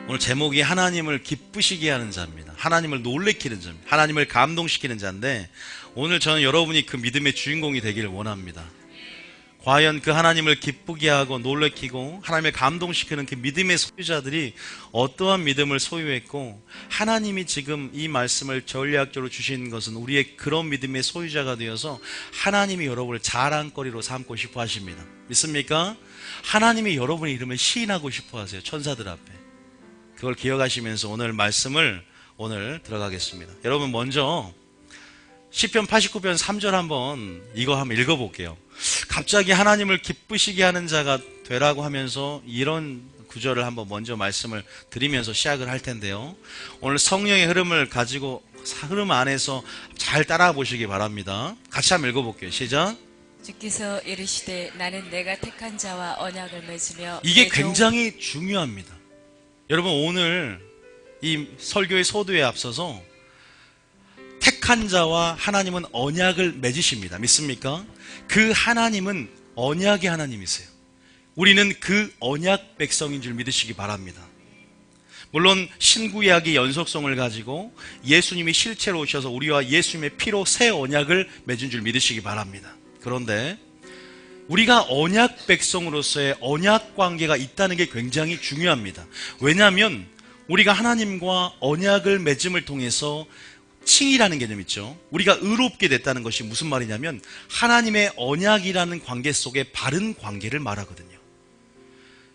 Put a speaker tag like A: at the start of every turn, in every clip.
A: 오늘 제목이 하나님을 기쁘시게 하는 자입니다. 하나님을 놀래키는 자입니다. 하나님을 감동시키는 자인데, 오늘 저는 여러분이 그 믿음의 주인공이 되기를 원합니다. 과연 그 하나님을 기쁘게 하고 놀래키고 하나님을 감동시키는 그 믿음의 소유자들이 어떠한 믿음을 소유했고, 하나님이 지금 이 말씀을 전략적으로 주신 것은 우리의 그런 믿음의 소유자가 되어서 하나님이 여러분을 자랑거리로 삼고 싶어 하십니다. 믿습니까? 하나님이 여러분의 이름을 시인하고 싶어 하세요. 천사들 앞에. 그걸 기억하시면서 오늘 말씀을 오늘 들어가겠습니다. 여러분, 먼저 시편 89편 3절 한번 읽어볼게요. 갑자기 하나님을 기쁘시게 하는 자가 되라고 하면서 이런 구절을 한번 먼저 말씀을 드리면서 시작을 할 텐데요. 오늘 성령의 흐름을 가지고 흐름 안에서 잘 따라가 보시기 바랍니다. 같이 한번 읽어볼게요. 시작.
B: 주께서 이르시되 나는 내가 택한 자와 언약을 맺으며
A: 이게 굉장히 중요합니다. 여러분, 오늘 이 설교의 소두에 앞서서 택한 자와 하나님은 언약을 맺으십니다. 믿습니까? 그 하나님은 언약의 하나님이세요. 우리는 그 언약 백성인 줄 믿으시기 바랍니다. 물론 신구약의 연속성을 가지고 예수님이 실체로 오셔서 우리와 예수님의 피로 새 언약을 맺은 줄 믿으시기 바랍니다. 그런데 우리가 언약 백성으로서의 언약 관계가 있다는 게 굉장히 중요합니다. 왜냐하면 우리가 하나님과 언약을 맺음을 통해서 칭이라는 개념 있죠. 우리가 의롭게 됐다는 것이 무슨 말이냐면 하나님의 언약이라는 관계 속에 바른 관계를 말하거든요.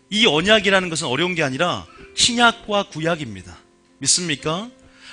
A: 이 언약이라는 것은 어려운 게 아니라 신약과 구약입니다. 믿습니까?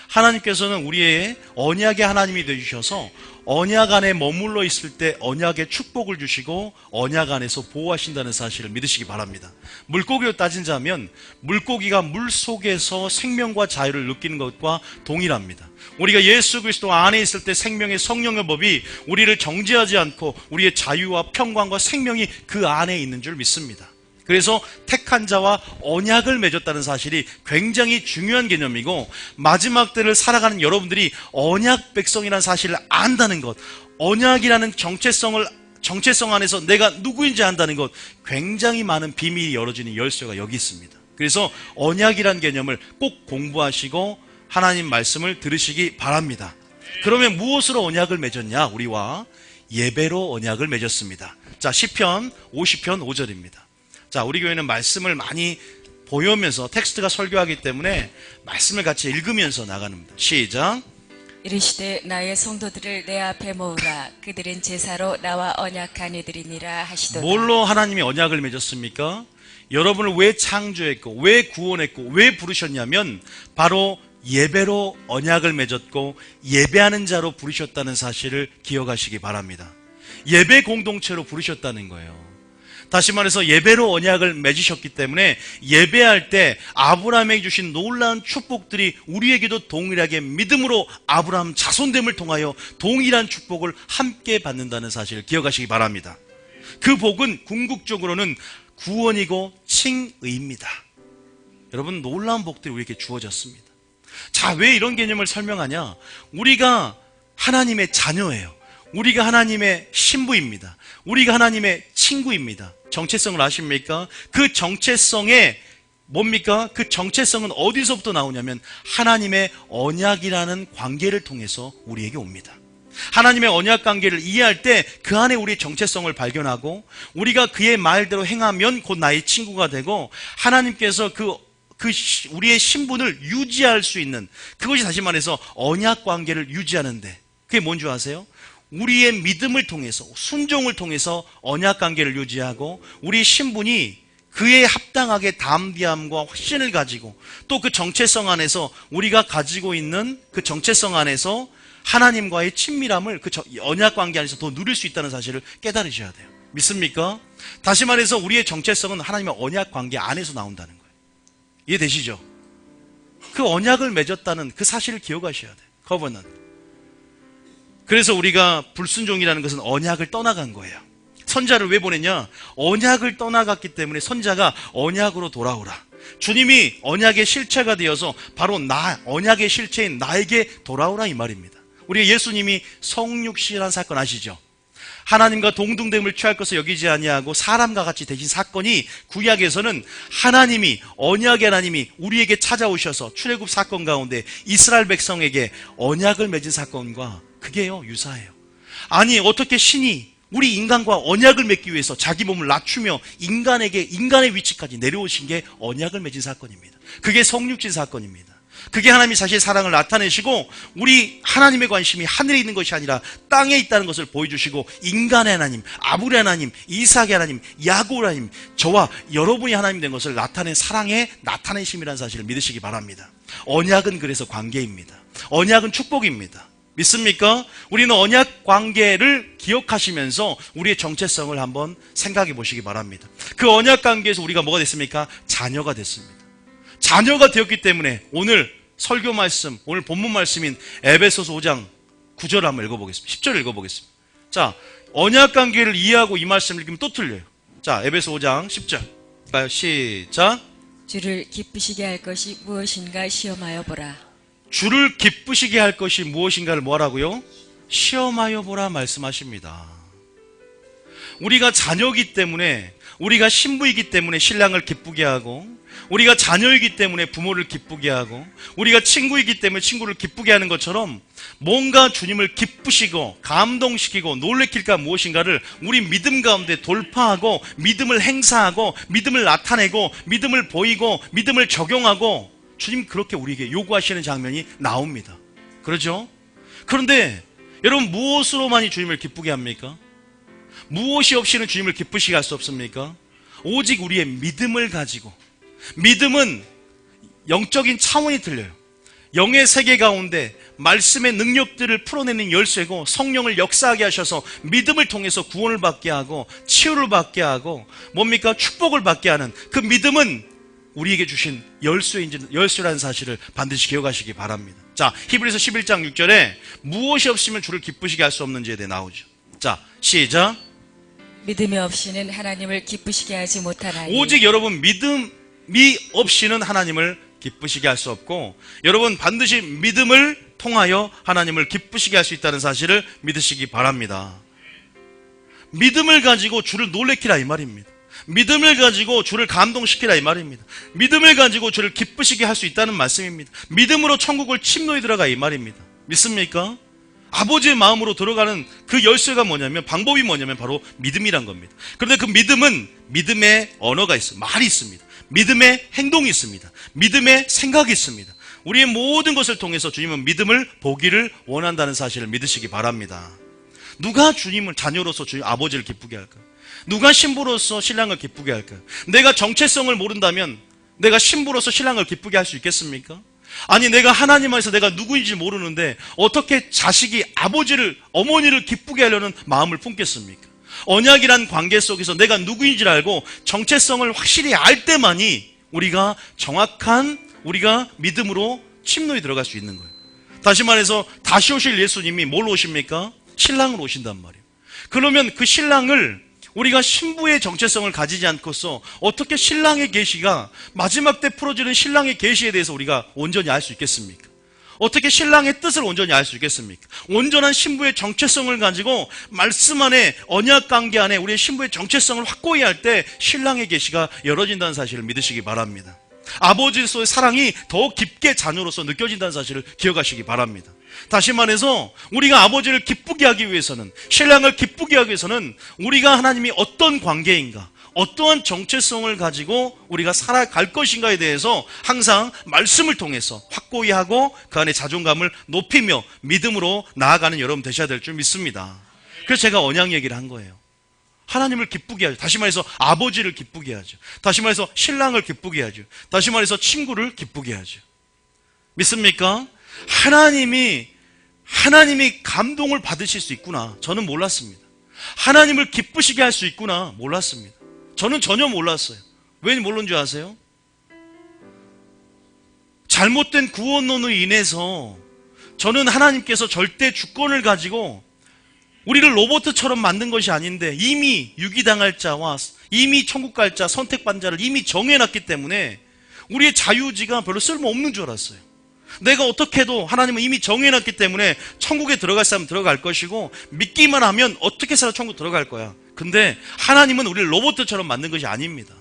A: 하나님께서는 우리의 언약의 하나님이 되주셔서 언약 안에 머물러 있을 때 언약의 축복을 주시고 언약 안에서 보호하신다는 사실을 믿으시기 바랍니다. 물고기로 따진다면 물고기가 물 속에서 생명과 자유를 느끼는 것과 동일합니다. 우리가 예수 그리스도 안에 있을 때 생명의 성령의 법이 우리를 정죄하지 않고 우리의 자유와 평강과 생명이 그 안에 있는 줄 믿습니다. 그래서 택한 자와 언약을 맺었다는 사실이 굉장히 중요한 개념이고, 마지막 때를 살아가는 여러분들이 언약 백성이라는 사실을 안다는 것, 언약이라는 정체성 안에서 내가 누구인지 안다는 것, 굉장히 많은 비밀이 열어지는 열쇠가 여기 있습니다. 그래서 언약이라는 개념을 꼭 공부하시고 하나님 말씀을 들으시기 바랍니다. 그러면 무엇으로 언약을 맺었냐? 우리와 예배로 언약을 맺었습니다. 자, 시편 50편 5절입니다. 자, 우리 교회는 말씀을 많이 보여오면서 텍스트가 설교하기 때문에 말씀을 같이 읽으면서 나갑니다. 시작.
B: 이르시되 나의 성도들을 내 앞에 모으라. 그들은 제사로 나와 언약한 이들이니라 하시도다.
A: 뭘로 하나님이 언약을 맺었습니까? 여러분을 왜 창조했고 왜 구원했고 왜 부르셨냐면 바로 예배로 언약을 맺었고 예배하는 자로 부르셨다는 사실을 기억하시기 바랍니다. 예배 공동체로 부르셨다는 거예요. 다시 말해서 예배로 언약을 맺으셨기 때문에 예배할 때 아브라함에게 주신 놀라운 축복들이 우리에게도 동일하게 믿음으로 아브라함 자손됨을 통하여 동일한 축복을 함께 받는다는 사실을 기억하시기 바랍니다. 그 복은 궁극적으로는 구원이고 칭의입니다. 여러분, 놀라운 복들이 우리에게 주어졌습니다. 자, 왜 이런 개념을 설명하냐? 우리가 하나님의 자녀예요. 우리가 하나님의 신부입니다. 우리가 하나님의 친구입니다. 정체성을 아십니까? 그 정체성에 뭡니까? 그 정체성은 어디서부터 나오냐면 하나님의 언약이라는 관계를 통해서 우리에게 옵니다. 하나님의 언약 관계를 이해할 때 그 안에 우리의 정체성을 발견하고 우리가 그의 말대로 행하면 곧 나의 친구가 되고 하나님께서 우리의 신분을 유지할 수 있는, 그것이 다시 말해서 언약 관계를 유지하는데, 그게 뭔지 아세요? 우리의 믿음을 통해서, 순종을 통해서 언약 관계를 유지하고 우리 신분이 그에 합당하게 담대함과 확신을 가지고 또 그 정체성 안에서 우리가 가지고 있는 그 정체성 안에서 하나님과의 친밀함을 그 언약 관계 안에서 더 누릴 수 있다는 사실을 깨달으셔야 돼요. 믿습니까? 다시 말해서 우리의 정체성은 하나님의 언약 관계 안에서 나온다는 거예요. 이해되시죠? 그 언약을 맺었다는 그 사실을 기억하셔야 돼요. 커버넌트. 그래서 우리가 불순종이라는 것은 언약을 떠나간 거예요. 선자를 왜 보냈냐? 언약을 떠나갔기 때문에 선자가 언약으로 돌아오라. 주님이 언약의 실체가 되어서 바로 언약의 실체인 나에게 돌아오라 이 말입니다. 우리 예수님이 성육신이라는 사건 아시죠? 하나님과 동등됨을 취할 것을 여기지 아니하고 사람과 같이 되신 사건이 구약에서는 하나님이 언약의 하나님이 우리에게 찾아오셔서 출애굽 사건 가운데 이스라엘 백성에게 언약을 맺은 사건과 그게요 유사해요. 아니 어떻게 신이 우리 인간과 언약을 맺기 위해서 자기 몸을 낮추며 인간의 위치까지 내려오신 게 언약을 맺은 사건입니다. 그게 성육신 사건입니다. 그게 하나님이 자신의 사랑을 나타내시고 우리 하나님의 관심이 하늘에 있는 것이 아니라 땅에 있다는 것을 보여주시고 인간의 하나님, 아브라함의 하나님, 이삭의 하나님, 야곱의 하나님, 저와 여러분이 하나님 된 것을 나타낸 사랑의 나타내심이라는 사실을 믿으시기 바랍니다. 언약은 그래서 관계입니다. 언약은 축복입니다. 믿습니까? 우리는 언약 관계를 기억하시면서 우리의 정체성을 한번 생각해 보시기 바랍니다. 그 언약 관계에서 우리가 뭐가 됐습니까? 자녀가 됐습니다. 자녀가 되었기 때문에 오늘 설교 말씀, 오늘 본문 말씀인 에베소서 5장 9절 한번 읽어보겠습니다. 10절 읽어보겠습니다. 자, 언약 관계를 이해하고 이 말씀을 읽으면 또 틀려요. 자, 에베소 5장 10절. 가요. 시작.
B: 주를 기쁘시게 할 것이 무엇인가 시험하여 보라.
A: 주를 기쁘시게 할 것이 무엇인가를 뭐라고요? 시험하여 보라 말씀하십니다. 우리가 자녀이기 때문에, 우리가 신부이기 때문에 신랑을 기쁘게 하고, 우리가 자녀이기 때문에 부모를 기쁘게 하고, 우리가 친구이기 때문에 친구를 기쁘게 하는 것처럼 뭔가 주님을 기쁘시고 감동시키고 놀래킬까 무엇인가를 우리 믿음 가운데 돌파하고 믿음을 행사하고 믿음을 나타내고 믿음을 보이고 믿음을 적용하고 주님 그렇게 우리에게 요구하시는 장면이 나옵니다. 그렇죠? 그런데 여러분 무엇으로만이 주님을 기쁘게 합니까? 무엇이 없이는 주님을 기쁘시게 할 수 없습니까? 오직 우리의 믿음을 가지고. 믿음은 영적인 차원이 틀려요. 영의 세계 가운데 말씀의 능력들을 풀어내는 열쇠고 성령을 역사하게 하셔서 믿음을 통해서 구원을 받게 하고 치유를 받게 하고 뭡니까? 축복을 받게 하는 그 믿음은 우리에게 주신 열쇠라는 사실을 반드시 기억하시기 바랍니다. 자, 히브리서 11장 6절에 무엇이 없으면 주를 기쁘시게 할 수 없는지에 대해 나오죠. 자, 시작.
B: 믿음이 없이는 하나님을 기쁘시게 하지 못하나니.
A: 오직 여러분 믿음이 없이는 하나님을 기쁘시게 할 수 없고 여러분 반드시 믿음을 통하여 하나님을 기쁘시게 할 수 있다는 사실을 믿으시기 바랍니다. 믿음을 가지고 주를 놀래키라 이 말입니다. 믿음을 가지고 주를 감동시키라 이 말입니다. 믿음을 가지고 주를 기쁘시게 할 수 있다는 말씀입니다. 믿음으로 천국을 침노에 들어가 이 말입니다. 믿습니까? 아버지의 마음으로 들어가는 그 열쇠가 뭐냐면 방법이 뭐냐면 바로 믿음이란 겁니다. 그런데 그 믿음은 믿음의 언어가 있습니다. 말이 있습니다. 믿음의 행동이 있습니다. 믿음의 생각이 있습니다. 우리의 모든 것을 통해서 주님은 믿음을 보기를 원한다는 사실을 믿으시기 바랍니다. 누가 주님을 자녀로서 주님 아버지를 기쁘게 할까요? 누가 신부로서 신랑을 기쁘게 할까요? 내가 정체성을 모른다면 내가 신부로서 신랑을 기쁘게 할 수 있겠습니까? 아니 내가 하나님 안에서 내가 누구인지 모르는데 어떻게 자식이 아버지를 어머니를 기쁘게 하려는 마음을 품겠습니까? 언약이란 관계 속에서 내가 누구인지를 알고 정체성을 확실히 알 때만이 우리가 정확한 우리가 믿음으로 침노에 들어갈 수 있는 거예요. 다시 말해서 다시 오실 예수님이 뭘로 오십니까? 신랑으로 오신단 말이에요. 그러면 그 신랑을 우리가 신부의 정체성을 가지지 않고서 어떻게 신랑의 계시가 마지막 때 풀어지는 신랑의 계시에 대해서 우리가 온전히 알 수 있겠습니까? 어떻게 신랑의 뜻을 온전히 알 수 있겠습니까? 온전한 신부의 정체성을 가지고 말씀 안에 언약 관계 안에 우리의 신부의 정체성을 확고히 할 때 신랑의 계시가 열어진다는 사실을 믿으시기 바랍니다. 아버지로서의 사랑이 더 깊게 자녀로서 느껴진다는 사실을 기억하시기 바랍니다. 다시 말해서 우리가 아버지를 기쁘게 하기 위해서는 신랑을 기쁘게 하기 위해서는 우리가 하나님이 어떤 관계인가 어떠한 정체성을 가지고 우리가 살아갈 것인가에 대해서 항상 말씀을 통해서 확고히 하고 그 안에 자존감을 높이며 믿음으로 나아가는 여러분 되셔야 될 줄 믿습니다. 그래서 제가 언약 얘기를 한 거예요. 하나님을 기쁘게 하죠. 다시 말해서 아버지를 기쁘게 하죠. 다시 말해서 신랑을 기쁘게 하죠. 다시 말해서 친구를 기쁘게 하죠. 믿습니까? 하나님이 감동을 받으실 수 있구나. 저는 몰랐습니다. 하나님을 기쁘시게 할 수 있구나. 몰랐습니다. 저는 전혀 몰랐어요. 왜 모르는 줄 아세요? 잘못된 구원론으로 인해서 저는 하나님께서 절대 주권을 가지고 우리를 로봇처럼 만든 것이 아닌데 이미 유기당할 자와 이미 천국 갈 자, 선택받은 자를 이미 정해놨기 때문에 우리의 자유의지가 별로 쓸모없는 줄 알았어요. 내가 어떻게 해도 하나님은 이미 정해놨기 때문에 천국에 들어갈 사람은 들어갈 것이고 믿기만 하면 어떻게 해서 천국 들어갈 거야. 근데 하나님은 우리를 로봇처럼 만든 것이 아닙니다.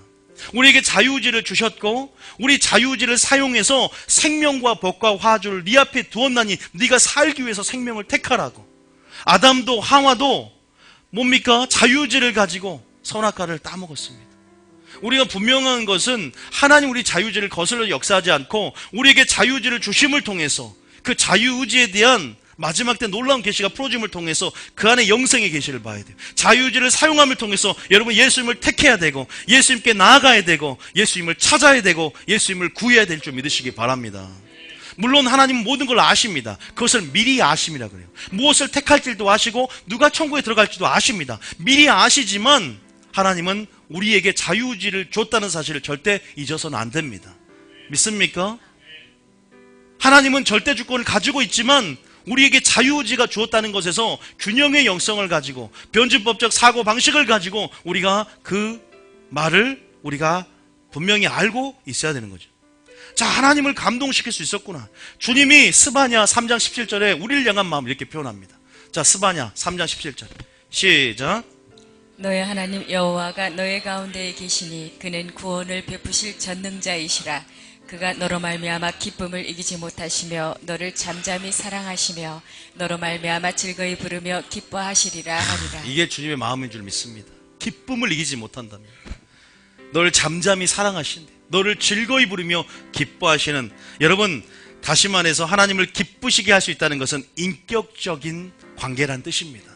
A: 우리에게 자유의지를 주셨고 우리 자유의지를 사용해서 생명과 복과 화주를 네 앞에 두었나니 네가 살기 위해서 생명을 택하라고. 아담도 하와도 뭡니까? 자유의지를 가지고 선악과를 따먹었습니다. 우리가 분명한 것은 하나님 우리 자유의지를 거슬러 역사하지 않고 우리에게 자유의지를 주심을 통해서 그 자유의지에 대한 마지막 때 놀라운 계시가 풀어짐을 통해서 그 안에 영생의 계시를 봐야 돼요. 자유의지를 사용함을 통해서 여러분 예수님을 택해야 되고 예수님께 나아가야 되고 예수님을 찾아야 되고 예수님을 구해야 될 줄 믿으시기 바랍니다. 물론 하나님은 모든 걸 아십니다. 그것을 미리 아심이라 그래요. 무엇을 택할지도 아시고 누가 천국에 들어갈지도 아십니다. 미리 아시지만 하나님은 우리에게 자유의지를 줬다는 사실을 절대 잊어서는 안 됩니다. 믿습니까? 하나님은 절대 주권을 가지고 있지만 우리에게 자유의지가 주었다는 것에서 균형의 영성을 가지고 변증법적 사고방식을 가지고 우리가 그 말을 우리가 분명히 알고 있어야 되는 거죠. 자, 하나님을 감동시킬 수 있었구나. 주님이 스바냐 3장 17절에 우리를 향한 마음을 이렇게 표현합니다. 자, 스바냐 3장 17절 시작.
B: 너의 하나님 여호와가 너의 가운데에 계시니 그는 구원을 베푸실 전능자이시라. 그가 너로 말미암아 기쁨을 이기지 못하시며 너를 잠잠히 사랑하시며 너로 말미암아 즐거이 부르며 기뻐하시리라 하리라.
A: 이게 주님의 마음인 줄 믿습니다. 기쁨을 이기지 못한다면 너를 잠잠히 사랑하신대. 너를 즐거이 부르며 기뻐하시는, 여러분 다시 말해서 하나님을 기쁘시게 할 수 있다는 것은 인격적인 관계란 뜻입니다.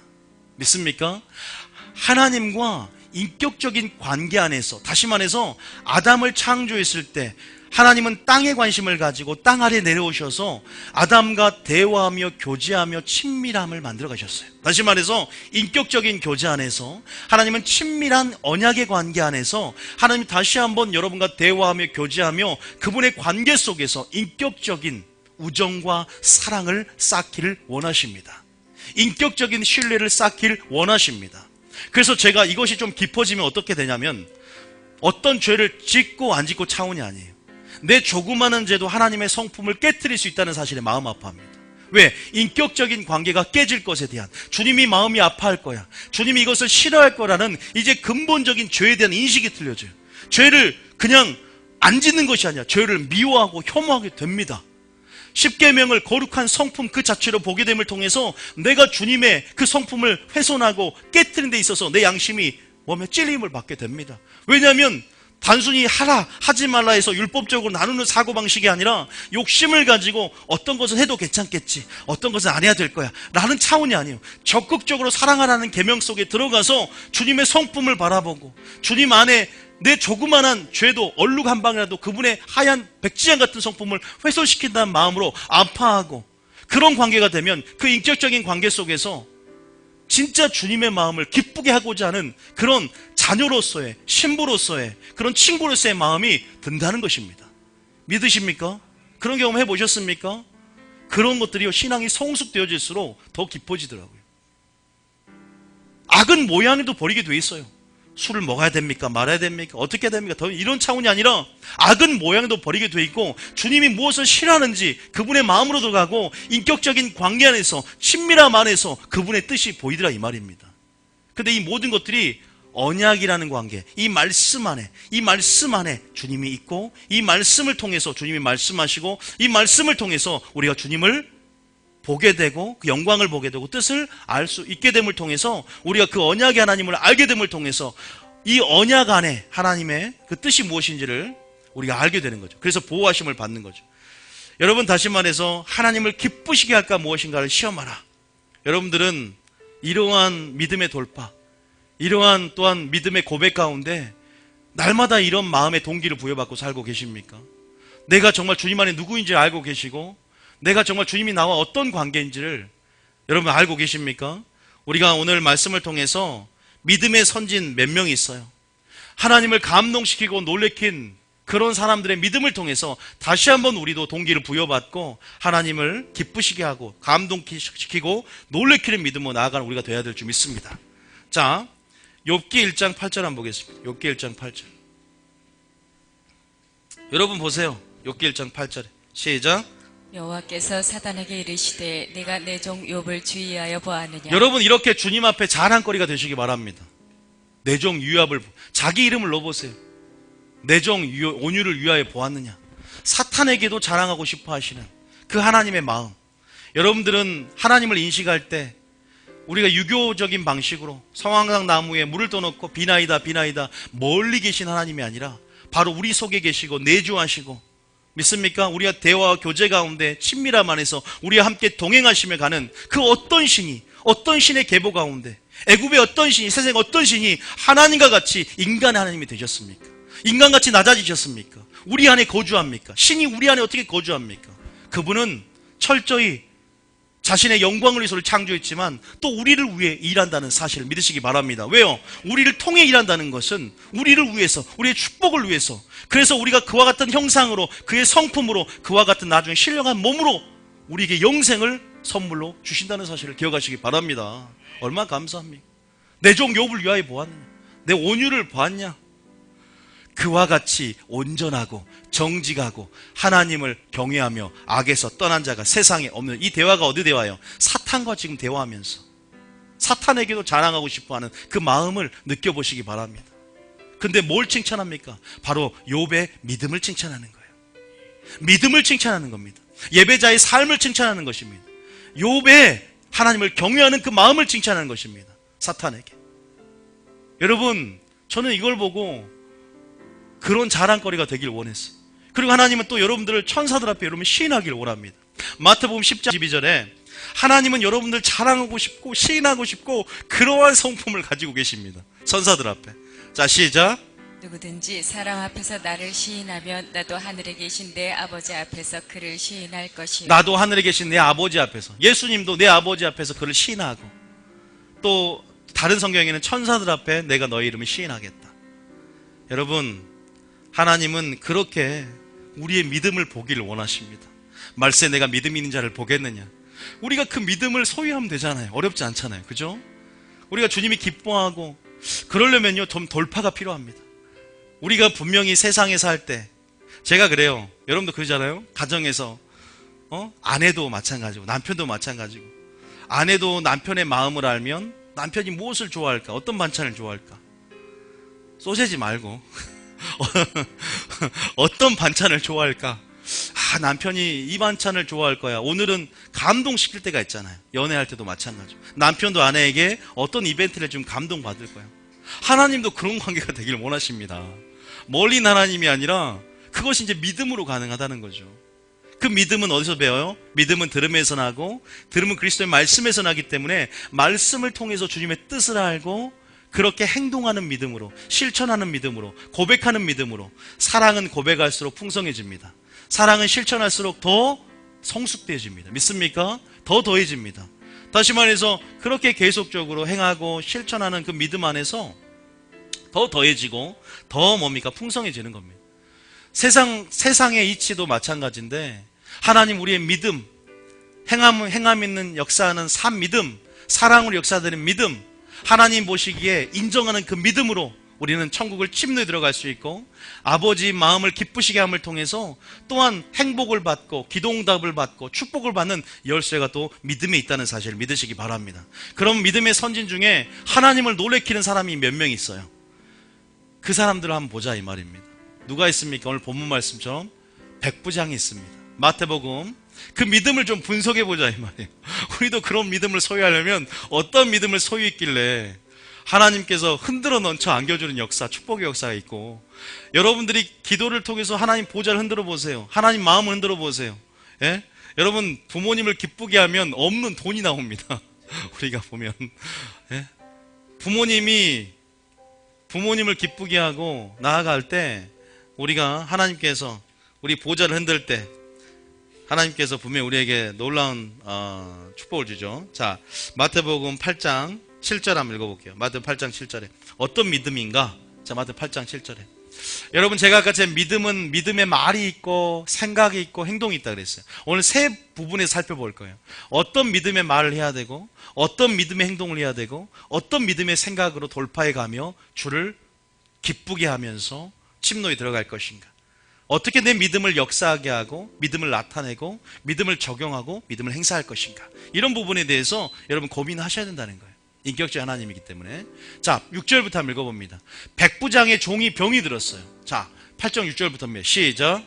A: 믿습니까? 하나님과 인격적인 관계 안에서, 다시 말해서 아담을 창조했을 때 하나님은 땅에 관심을 가지고 땅 아래 내려오셔서 아담과 대화하며 교제하며 친밀함을 만들어 가셨어요. 다시 말해서 인격적인 교제 안에서 하나님은 친밀한 언약의 관계 안에서 하나님 다시 한번 여러분과 대화하며 교제하며 그분의 관계 속에서 인격적인 우정과 사랑을 쌓기를 원하십니다. 인격적인 신뢰를 쌓기를 원하십니다. 그래서 제가 이것이 좀 깊어지면 어떻게 되냐면 어떤 죄를 짓고 안 짓고 차원이 아니에요. 내 조그마한 죄도 하나님의 성품을 깨트릴 수 있다는 사실에 마음 아파합니다. 왜? 인격적인 관계가 깨질 것에 대한, 주님이 마음이 아파할 거야, 주님이 이것을 싫어할 거라는 이제 근본적인 죄에 대한 인식이 틀려져요. 죄를 그냥 안 짓는 것이 아니라 죄를 미워하고 혐오하게 됩니다. 십계명을 거룩한 성품 그 자체로 보게 됨을 통해서 내가 주님의 그 성품을 훼손하고 깨트리는 데 있어서 내 양심이 몸에 찔림을 받게 됩니다. 왜냐하면 단순히 하라 하지 말라 해서 율법적으로 나누는 사고방식이 아니라 욕심을 가지고 어떤 것은 해도 괜찮겠지, 어떤 것은 안 해야 될 거야 라는 차원이 아니에요. 적극적으로 사랑하라는 계명 속에 들어가서 주님의 성품을 바라보고 주님 안에 내 조그만한 죄도 얼룩 한 방이라도 그분의 하얀 백지장 같은 성품을 훼손시킨다는 마음으로 아파하고, 그런 관계가 되면 그 인격적인 관계 속에서 진짜 주님의 마음을 기쁘게 하고자 하는 그런 자녀로서의, 신부로서의, 그런 친구로서의 마음이 든다는 것입니다. 믿으십니까? 그런 경험 해보셨습니까? 그런 것들이 신앙이 성숙되어질수록 더 깊어지더라고요. 악은 모양에도 버리게 돼 있어요. 술을 먹어야 됩니까? 말아야 됩니까? 어떻게 됩니까? 더 이런 차원이 아니라 악은 모양도 버리게 돼 있고 주님이 무엇을 싫어하는지 그분의 마음으로 들어가고 인격적인 관계 안에서, 친밀함 안에서 그분의 뜻이 보이더라 이 말입니다. 근데 이 모든 것들이 언약이라는 관계, 이 말씀 안에 주님이 있고 이 말씀을 통해서 주님이 말씀하시고 이 말씀을 통해서 우리가 주님을 보게 되고 그 영광을 보게 되고 뜻을 알 수 있게 됨을 통해서 우리가 그 언약의 하나님을 알게 됨을 통해서 이 언약 안에 하나님의 그 뜻이 무엇인지를 우리가 알게 되는 거죠. 그래서 보호하심을 받는 거죠. 여러분 다시 말해서 하나님을 기쁘시게 할까 무엇인가를 시험하라. 여러분들은 이러한 믿음의 돌파, 이러한 또한 믿음의 고백 가운데 날마다 이런 마음의 동기를 부여받고 살고 계십니까? 내가 정말 주님 안에 누구인지 알고 계시고 내가 정말 주님이 나와 어떤 관계인지를 여러분 알고 계십니까? 우리가 오늘 말씀을 통해서 믿음의 선진 몇 명이 있어요. 하나님을 감동시키고 놀래킨 그런 사람들의 믿음을 통해서 다시 한번 우리도 동기를 부여받고 하나님을 기쁘시게 하고 감동시키고 놀래키는 믿음으로 나아가는 우리가 되어야 될 줄 믿습니다. 자, 욥기 1장 8절 한번 보겠습니다. 욥기 1장 8절. 여러분 보세요. 욥기 1장 8절에 시작.
B: 여호와께서 사단에게 이르시되 내가 내 종 욥을 주의하여 보았느냐.
A: 여러분 이렇게 주님 앞에 자랑거리가 되시기 바랍니다. 내 종 유압을 자기 이름을 넣어보세요. 내 종 온유를 위하여 보았느냐. 사탄에게도 자랑하고 싶어 하시는 그 하나님의 마음. 여러분들은 하나님을 인식할 때 우리가 유교적인 방식으로 성황당 나무에 물을 떠놓고 비나이다 비나이다 멀리 계신 하나님이 아니라 바로 우리 속에 계시고 내주하시고, 믿습니까? 우리가 대화와 교제 가운데 친밀함 안에서 우리와 함께 동행하시며 가는 그 어떤 신이, 어떤 신의 계보 가운데, 애굽의 어떤 신이, 세상의 어떤 신이 하나님과 같이 인간의 하나님이 되셨습니까? 인간같이 낮아지셨습니까? 우리 안에 거주합니까? 신이 우리 안에 어떻게 거주합니까? 그분은 철저히 자신의 영광을 위해서 창조했지만 또 우리를 위해 일한다는 사실을 믿으시기 바랍니다. 왜요? 우리를 통해 일한다는 것은 우리를 위해서, 우리의 축복을 위해서. 그래서 우리가 그와 같은 형상으로, 그의 성품으로, 그와 같은 나중에 신령한 몸으로 우리에게 영생을 선물로 주신다는 사실을 기억하시기 바랍니다. 얼마나 감사합니까? 내 종 욥을 위하여 보았느냐? 내 온유를 보았냐? 그와 같이 온전하고 정직하고 하나님을 경외하며 악에서 떠난 자가 세상에 없는. 이 대화가 어디 대화예요? 사탄과 지금 대화하면서 사탄에게도 자랑하고 싶어하는 그 마음을 느껴보시기 바랍니다. 근데 뭘 칭찬합니까? 바로 욥의 믿음을 칭찬하는 거예요. 믿음을 칭찬하는 겁니다. 예배자의 삶을 칭찬하는 것입니다. 욥의 하나님을 경외하는 그 마음을 칭찬하는 것입니다. 사탄에게. 여러분, 저는 이걸 보고 그런 자랑거리가 되길 원했어요. 그리고 하나님은 또 여러분들을 천사들 앞에 여러분 시인하기를 원합니다. 마태복음 10장 12절에 하나님은 여러분들 자랑하고 싶고 시인하고 싶고 그러한 성품을 가지고 계십니다. 천사들 앞에. 자, 시작.
B: 누구든지 사람 앞에서 나를 시인하면 나도 하늘에 계신 내 아버지 앞에서 그를 시인할 것이요.
A: 나도 하늘에 계신 내 아버지 앞에서, 예수님도 내 아버지 앞에서 그를 시인하고, 또 다른 성경에는 천사들 앞에 내가 너의 이름을 시인하겠다. 여러분, 하나님은 그렇게 우리의 믿음을 보기를 원하십니다. 말세 내가 믿음 있는 자를 보겠느냐. 우리가 그 믿음을 소유하면 되잖아요. 어렵지 않잖아요. 그죠? 우리가 주님이 기뻐하고 그러려면요 좀 돌파가 필요합니다. 우리가 분명히 세상에 살 때, 제가 그래요. 여러분도 그러잖아요. 가정에서 아내도 마찬가지고 남편도 마찬가지고, 아내도 남편의 마음을 알면 남편이 무엇을 좋아할까, 어떤 반찬을 좋아할까, 소세지 말고 어떤 반찬을 좋아할까? 남편이 이 반찬을 좋아할 거야. 오늘은 감동시킬 때가 있잖아요. 연애할 때도 마찬가지고. 남편도 아내에게 어떤 이벤트를 좀 감동받을 거야. 하나님도 그런 관계가 되길 원하십니다. 멀린 하나님이 아니라 그것이 이제 믿음으로 가능하다는 거죠. 그 믿음은 어디서 배워요? 믿음은 들음에서 나고, 들음은 그리스도의 말씀에서 나기 때문에 말씀을 통해서 주님의 뜻을 알고 그렇게 행동하는 믿음으로, 실천하는 믿음으로, 고백하는 믿음으로. 사랑은 고백할수록 풍성해집니다. 사랑은 실천할수록 더 성숙되어집니다. 믿습니까? 더 더해집니다. 다시 말해서 그렇게 계속적으로 행하고 실천하는 그 믿음 안에서 더 더해지고 더 뭡니까? 풍성해지는 겁니다. 세상의 이치도 마찬가지인데, 하나님 우리의 믿음, 행함 있는 역사하는 삶 믿음, 사랑으로 역사되는 믿음, 하나님 보시기에 인정하는 그 믿음으로 우리는 천국을 침노에 들어갈 수 있고, 아버지 마음을 기쁘시게 함을 통해서 또한 행복을 받고 기도응답을 받고 축복을 받는 열쇠가 또 믿음에 있다는 사실을 믿으시기 바랍니다. 그럼 믿음의 선진 중에 하나님을 놀래키는 사람이 몇 명 있어요. 그 사람들을 한번 보자 이 말입니다. 누가 있습니까? 오늘 본문 말씀처럼 백부장이 있습니다. 마태복음. 그 믿음을 좀 분석해 보자 이 말이에요. 우리도 그런 믿음을 소유하려면 어떤 믿음을 소유했길래 하나님께서 흔들어 넘쳐 안겨주는 역사, 축복의 역사가 있고, 여러분들이 기도를 통해서 하나님 보좌를 흔들어 보세요. 하나님 마음을 흔들어 보세요. 예? 여러분, 부모님을 기쁘게 하면 없는 돈이 나옵니다. 우리가 보면, 예? 부모님을 기쁘게 하고 나아갈 때, 우리가 하나님께서 우리 보좌를 흔들 때 하나님께서 분명히 우리에게 놀라운 축복을 주죠. 자, 마태복음 8장 7절 한번 읽어볼게요. 마태복음 8장 7절에 어떤 믿음인가? 자, 마태복음 8장 7절에, 여러분 제가 아까 제 믿음은 믿음의 말이 있고 생각이 있고 행동이 있다 그랬어요. 오늘 세 부분에서 살펴볼 거예요. 어떤 믿음의 말을 해야 되고, 어떤 믿음의 행동을 해야 되고, 어떤 믿음의 생각으로 돌파해 가며 주를 기쁘게 하면서 침노에 들어갈 것인가. 어떻게 내 믿음을 역사하게 하고 믿음을 나타내고 믿음을 적용하고 믿음을 행사할 것인가. 이런 부분에 대해서 여러분 고민하셔야 된다는 거예요. 인격적 하나님이기 때문에. 자, 6절부터 한번 읽어봅니다. 백부장의 종이 병이 들었어요. 자, 8장 6절부터입니다. 시작.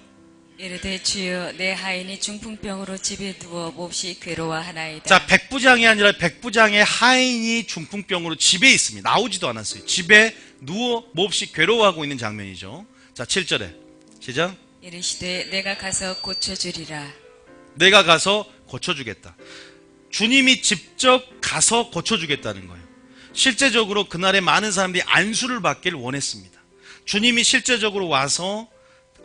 B: 이르되 주여 내 하인이 중풍병으로 집에 누워 몹시 괴로워하나이다.
A: 자, 백부장이 아니라 백부장의 하인이 중풍병으로 집에 있습니다. 나오지도 않았어요. 집에 누워 몹시 괴로워하고 있는 장면이죠. 자, 7절에 시작.
B: 이르시되 내가 가서 고쳐주리라.
A: 내가 가서 고쳐주겠다. 주님이 직접 가서 고쳐주겠다는 거예요. 실제적으로 그날에 많은 사람들이 안수를 받기를 원했습니다. 주님이 실제적으로 와서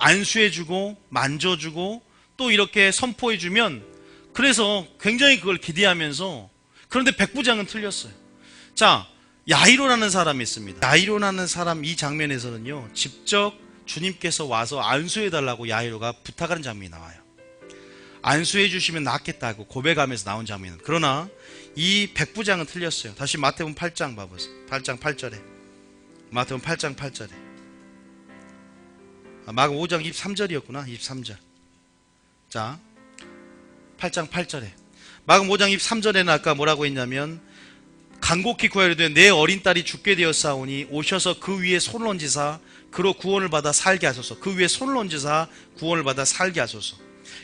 A: 안수해주고 만져주고 또 이렇게 선포해주면, 그래서 굉장히 그걸 기대하면서, 그런데 백부장은 틀렸어요. 자, 야이로라는 사람이 있습니다. 야이로라는 사람, 이 장면에서는요, 직접 주님께서 와서 안수해달라고 야이로가 부탁하는 장면이 나와요. 안수해 주시면 낫겠다고 고백하면서 나온 장면은. 그러나 이 백부장은 틀렸어요. 다시 마태복음 8장 봐보세요. 8장 8절에. 마태복음 8장 8절에. 마가복음 5장 23절이었구나. 23절. 자, 8장 8절에. 마가복음 5장 23절에는 아까 뭐라고 했냐면, 간곡히 구하려되 내 어린 딸이 죽게 되었사오니 오셔서 그 위에 손을 얹으사 그로 구원을 받아 살게 하소서. 그 위에 손을 얹으사 구원을 받아 살게 하소서.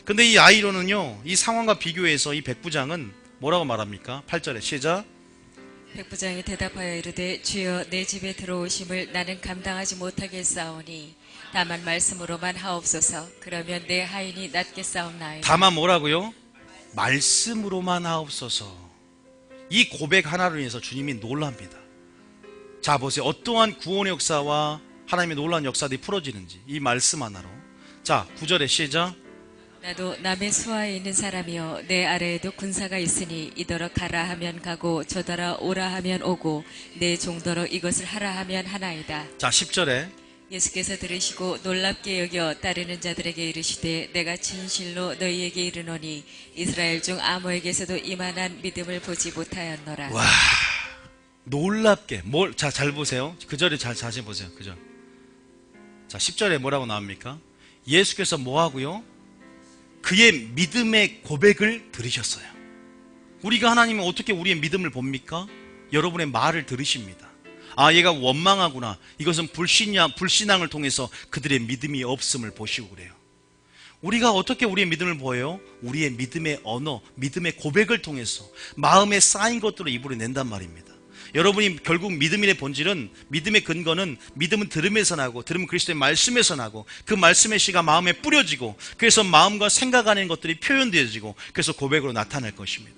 A: 근데 이 아이로는요, 이 상황과 비교해서 이 백부장은 뭐라고 말합니까? 8절에 시작.
B: 백부장이 대답하여 이르되 주여 내 집에 들어오심을 나는 감당하지 못하겠사오니 다만 말씀으로만 하옵소서. 그러면 내 하인이 낫겠사옵나이다.
A: 다만 뭐라고요? 말씀으로만 하옵소서. 이 고백 하나로 인해서 주님이 놀랍니다. 자, 보세요. 어떠한 구원의 역사와 하나님의 놀라운 역사들이 풀어지는지 이 말씀 하나로. 자, 9절에 시작.
B: 나도 남의 수하에 있는 사람이여 내 아래에도 군사가 있으니 이더러 가라 하면 가고 저더러 오라 하면 오고 내 종더러 이것을 하라 하면 하나이다.
A: 자, 10절에
B: 예수께서 들으시고 놀랍게 여겨 따르는 자들에게 이르시되 내가 진실로 너희에게 이르노니 이스라엘 중 아무에게서도 이만한 믿음을 보지 못하였노라.
A: 와, 놀랍게 자, 잘 보세요. 그 절에 자세히 보세요. 그 절. 자, 10절에 뭐라고 나옵니까? 예수께서 뭐 하고요? 그의 믿음의 고백을 들으셨어요. 우리가 하나님은 어떻게 우리의 믿음을 봅니까? 여러분의 말을 들으십니다. 아, 얘가 원망하구나. 이것은 불신앙을 통해서 그들의 믿음이 없음을 보시고 그래요. 우리가 어떻게 우리의 믿음을 보여요? 우리의 믿음의 언어, 믿음의 고백을 통해서 마음에 쌓인 것들을 입으로 낸단 말입니다. 여러분이 결국 믿음의 본질은, 믿음의 근거는, 믿음은 들음에서 나고, 들음은 그리스도의 말씀에서 나고, 그 말씀의 씨가 마음에 뿌려지고, 그래서 마음과 생각하는 것들이 표현되어지고, 그래서 고백으로 나타날 것입니다.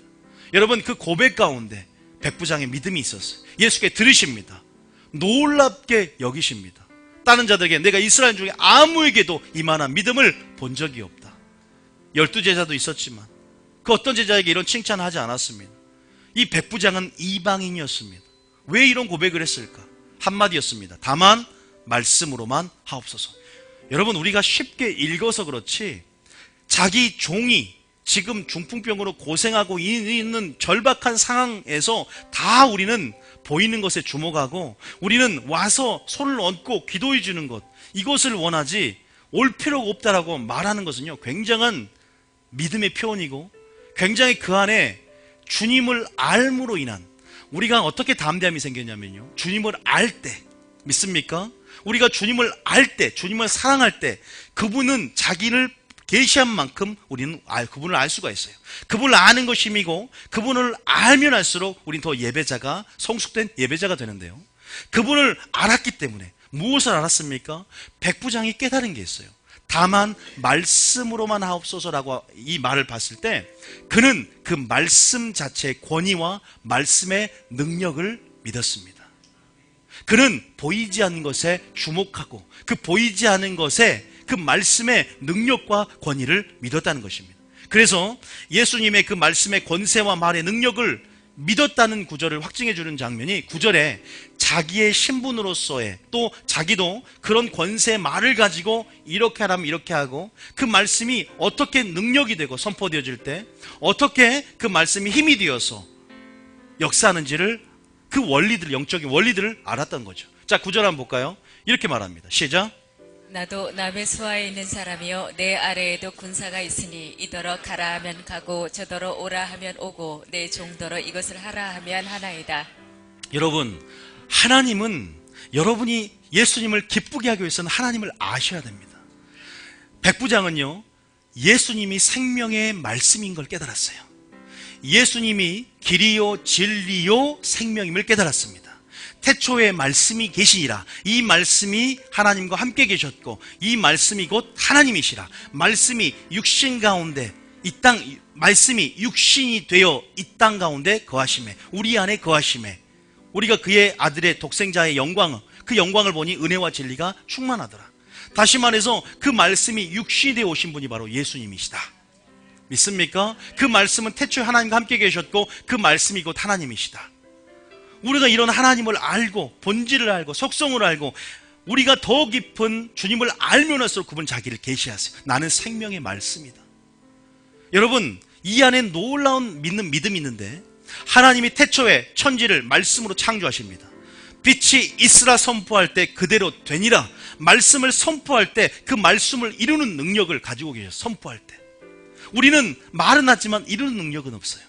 A: 여러분, 그 고백 가운데 백부장의 믿음이 있었어요. 예수께 들으십니다. 놀랍게 여기십니다. 다른 자들에게 내가 이스라엘 중에 아무에게도 이만한 믿음을 본 적이 없다. 12제자도 있었지만 그 어떤 제자에게 이런 칭찬을 하지 않았습니다. 이 백부장은 이방인이었습니다. 왜 이런 고백을 했을까? 한마디였습니다. 다만 말씀으로만 하옵소서. 여러분, 우리가 쉽게 읽어서 그렇지 자기 종이 지금 중풍병으로 고생하고 있는 절박한 상황에서 다 우리는 보이는 것에 주목하고 우리는 와서 손을 얹고 기도해 주는 것, 이것을 원하지 올 필요가 없다라고 말하는 것은요, 굉장한 믿음의 표현이고 굉장히 그 안에 주님을 알므로 인한, 우리가 어떻게 담대함이 생겼냐면요, 주님을 알 때, 믿습니까? 우리가 주님을 알 때, 주님을 사랑할 때 그분은 자기를 계시한 만큼 우리는 그분을 알 수가 있어요. 그분을 아는 것이 힘이고 그분을 알면 알수록 우리는 더 예배자가, 성숙된 예배자가 되는데요, 그분을 알았기 때문에 무엇을 알았습니까? 백부장이 깨달은 게 있어요. 다만 말씀으로만 하옵소서라고 이 말을 봤을 때 그는 그 말씀 자체의 권위와 말씀의 능력을 믿었습니다. 그는 보이지 않는 것에 주목하고 그 보이지 않는 것에 그 말씀의 능력과 권위를 믿었다는 것입니다. 그래서 예수님의 그 말씀의 권세와 말의 능력을 믿었다는 구절을 확증해 주는 장면이 9절에 자기의 신분으로서의, 또 자기도 그런 권세의 말을 가지고 이렇게 하라면 이렇게 하고 그 말씀이 어떻게 능력이 되고 선포되어질 때 어떻게 그 말씀이 힘이 되어서 역사하는지를, 그 원리들, 영적인 원리들을 알았던 거죠. 자, 9절 한번 볼까요? 이렇게 말합니다. 시작.
B: 나도 남의 수하에 있는 사람이요 내 아래에도 군사가 있으니 이더러 가라 하면 가고 저더러 오라 하면 오고 내 종더러 이것을 하라 하면 하나이다.
A: 여러분, 하나님은 여러분이 예수님을 기쁘게 하기 위해서는 하나님을 아셔야 됩니다. 백부장은요, 예수님이 생명의 말씀인 걸 깨달았어요. 예수님이 길이요 진리요 생명임을 깨달았습니다. 태초에 말씀이 계시니라. 이 말씀이 하나님과 함께 계셨고 이 말씀이 곧 하나님이시라. 말씀이 육신 가운데 말씀이 육신이 되어 이 땅 가운데 거하심에, 우리 안에 거하심에, 우리가 그의 아들의 독생자의 영광, 그 영광을 보니 은혜와 진리가 충만하더라. 다시 말해서 그 말씀이 육신이 되어 오신 분이 바로 예수님이시다. 믿습니까? 그 말씀은 태초에 하나님과 함께 계셨고 그 말씀이 곧 하나님이시다. 우리가 이런 하나님을 알고 본질을 알고 속성을 알고 우리가 더 깊은 주님을 알면 할수록 그분 자기를 계시하세요. 나는 생명의 말씀이다. 여러분, 이 안에 놀라운 믿음이 있는데 하나님이 태초에 천지를 말씀으로 창조하십니다. 빛이 있으라 선포할 때 그대로 되니라. 말씀을 선포할 때 그 말씀을 이루는 능력을 가지고 계셔요. 선포할 때 우리는 말은 하지만 이루는 능력은 없어요.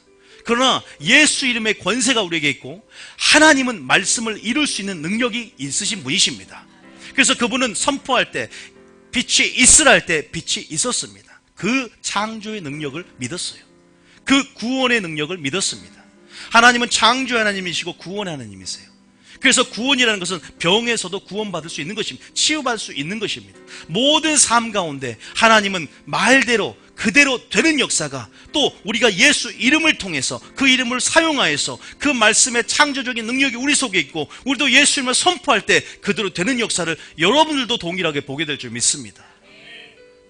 A: 그러나 예수 이름의 권세가 우리에게 있고 하나님은 말씀을 이룰 수 있는 능력이 있으신 분이십니다. 그래서 그분은 선포할 때 빛이 있으라 할 때 빛이 있었습니다. 그 창조의 능력을 믿었어요. 그 구원의 능력을 믿었습니다. 하나님은 창조의 하나님이시고 구원의 하나님이세요. 그래서 구원이라는 것은 병에서도 구원받을 수 있는 것입니다. 치유받을 수 있는 것입니다. 모든 삶 가운데 하나님은 말대로 그대로 되는 역사가 또 우리가 예수 이름을 통해서 그 이름을 사용하여서 그 말씀의 창조적인 능력이 우리 속에 있고 우리도 예수 이름을 선포할 때 그대로 되는 역사를 여러분들도 동일하게 보게 될 줄 믿습니다.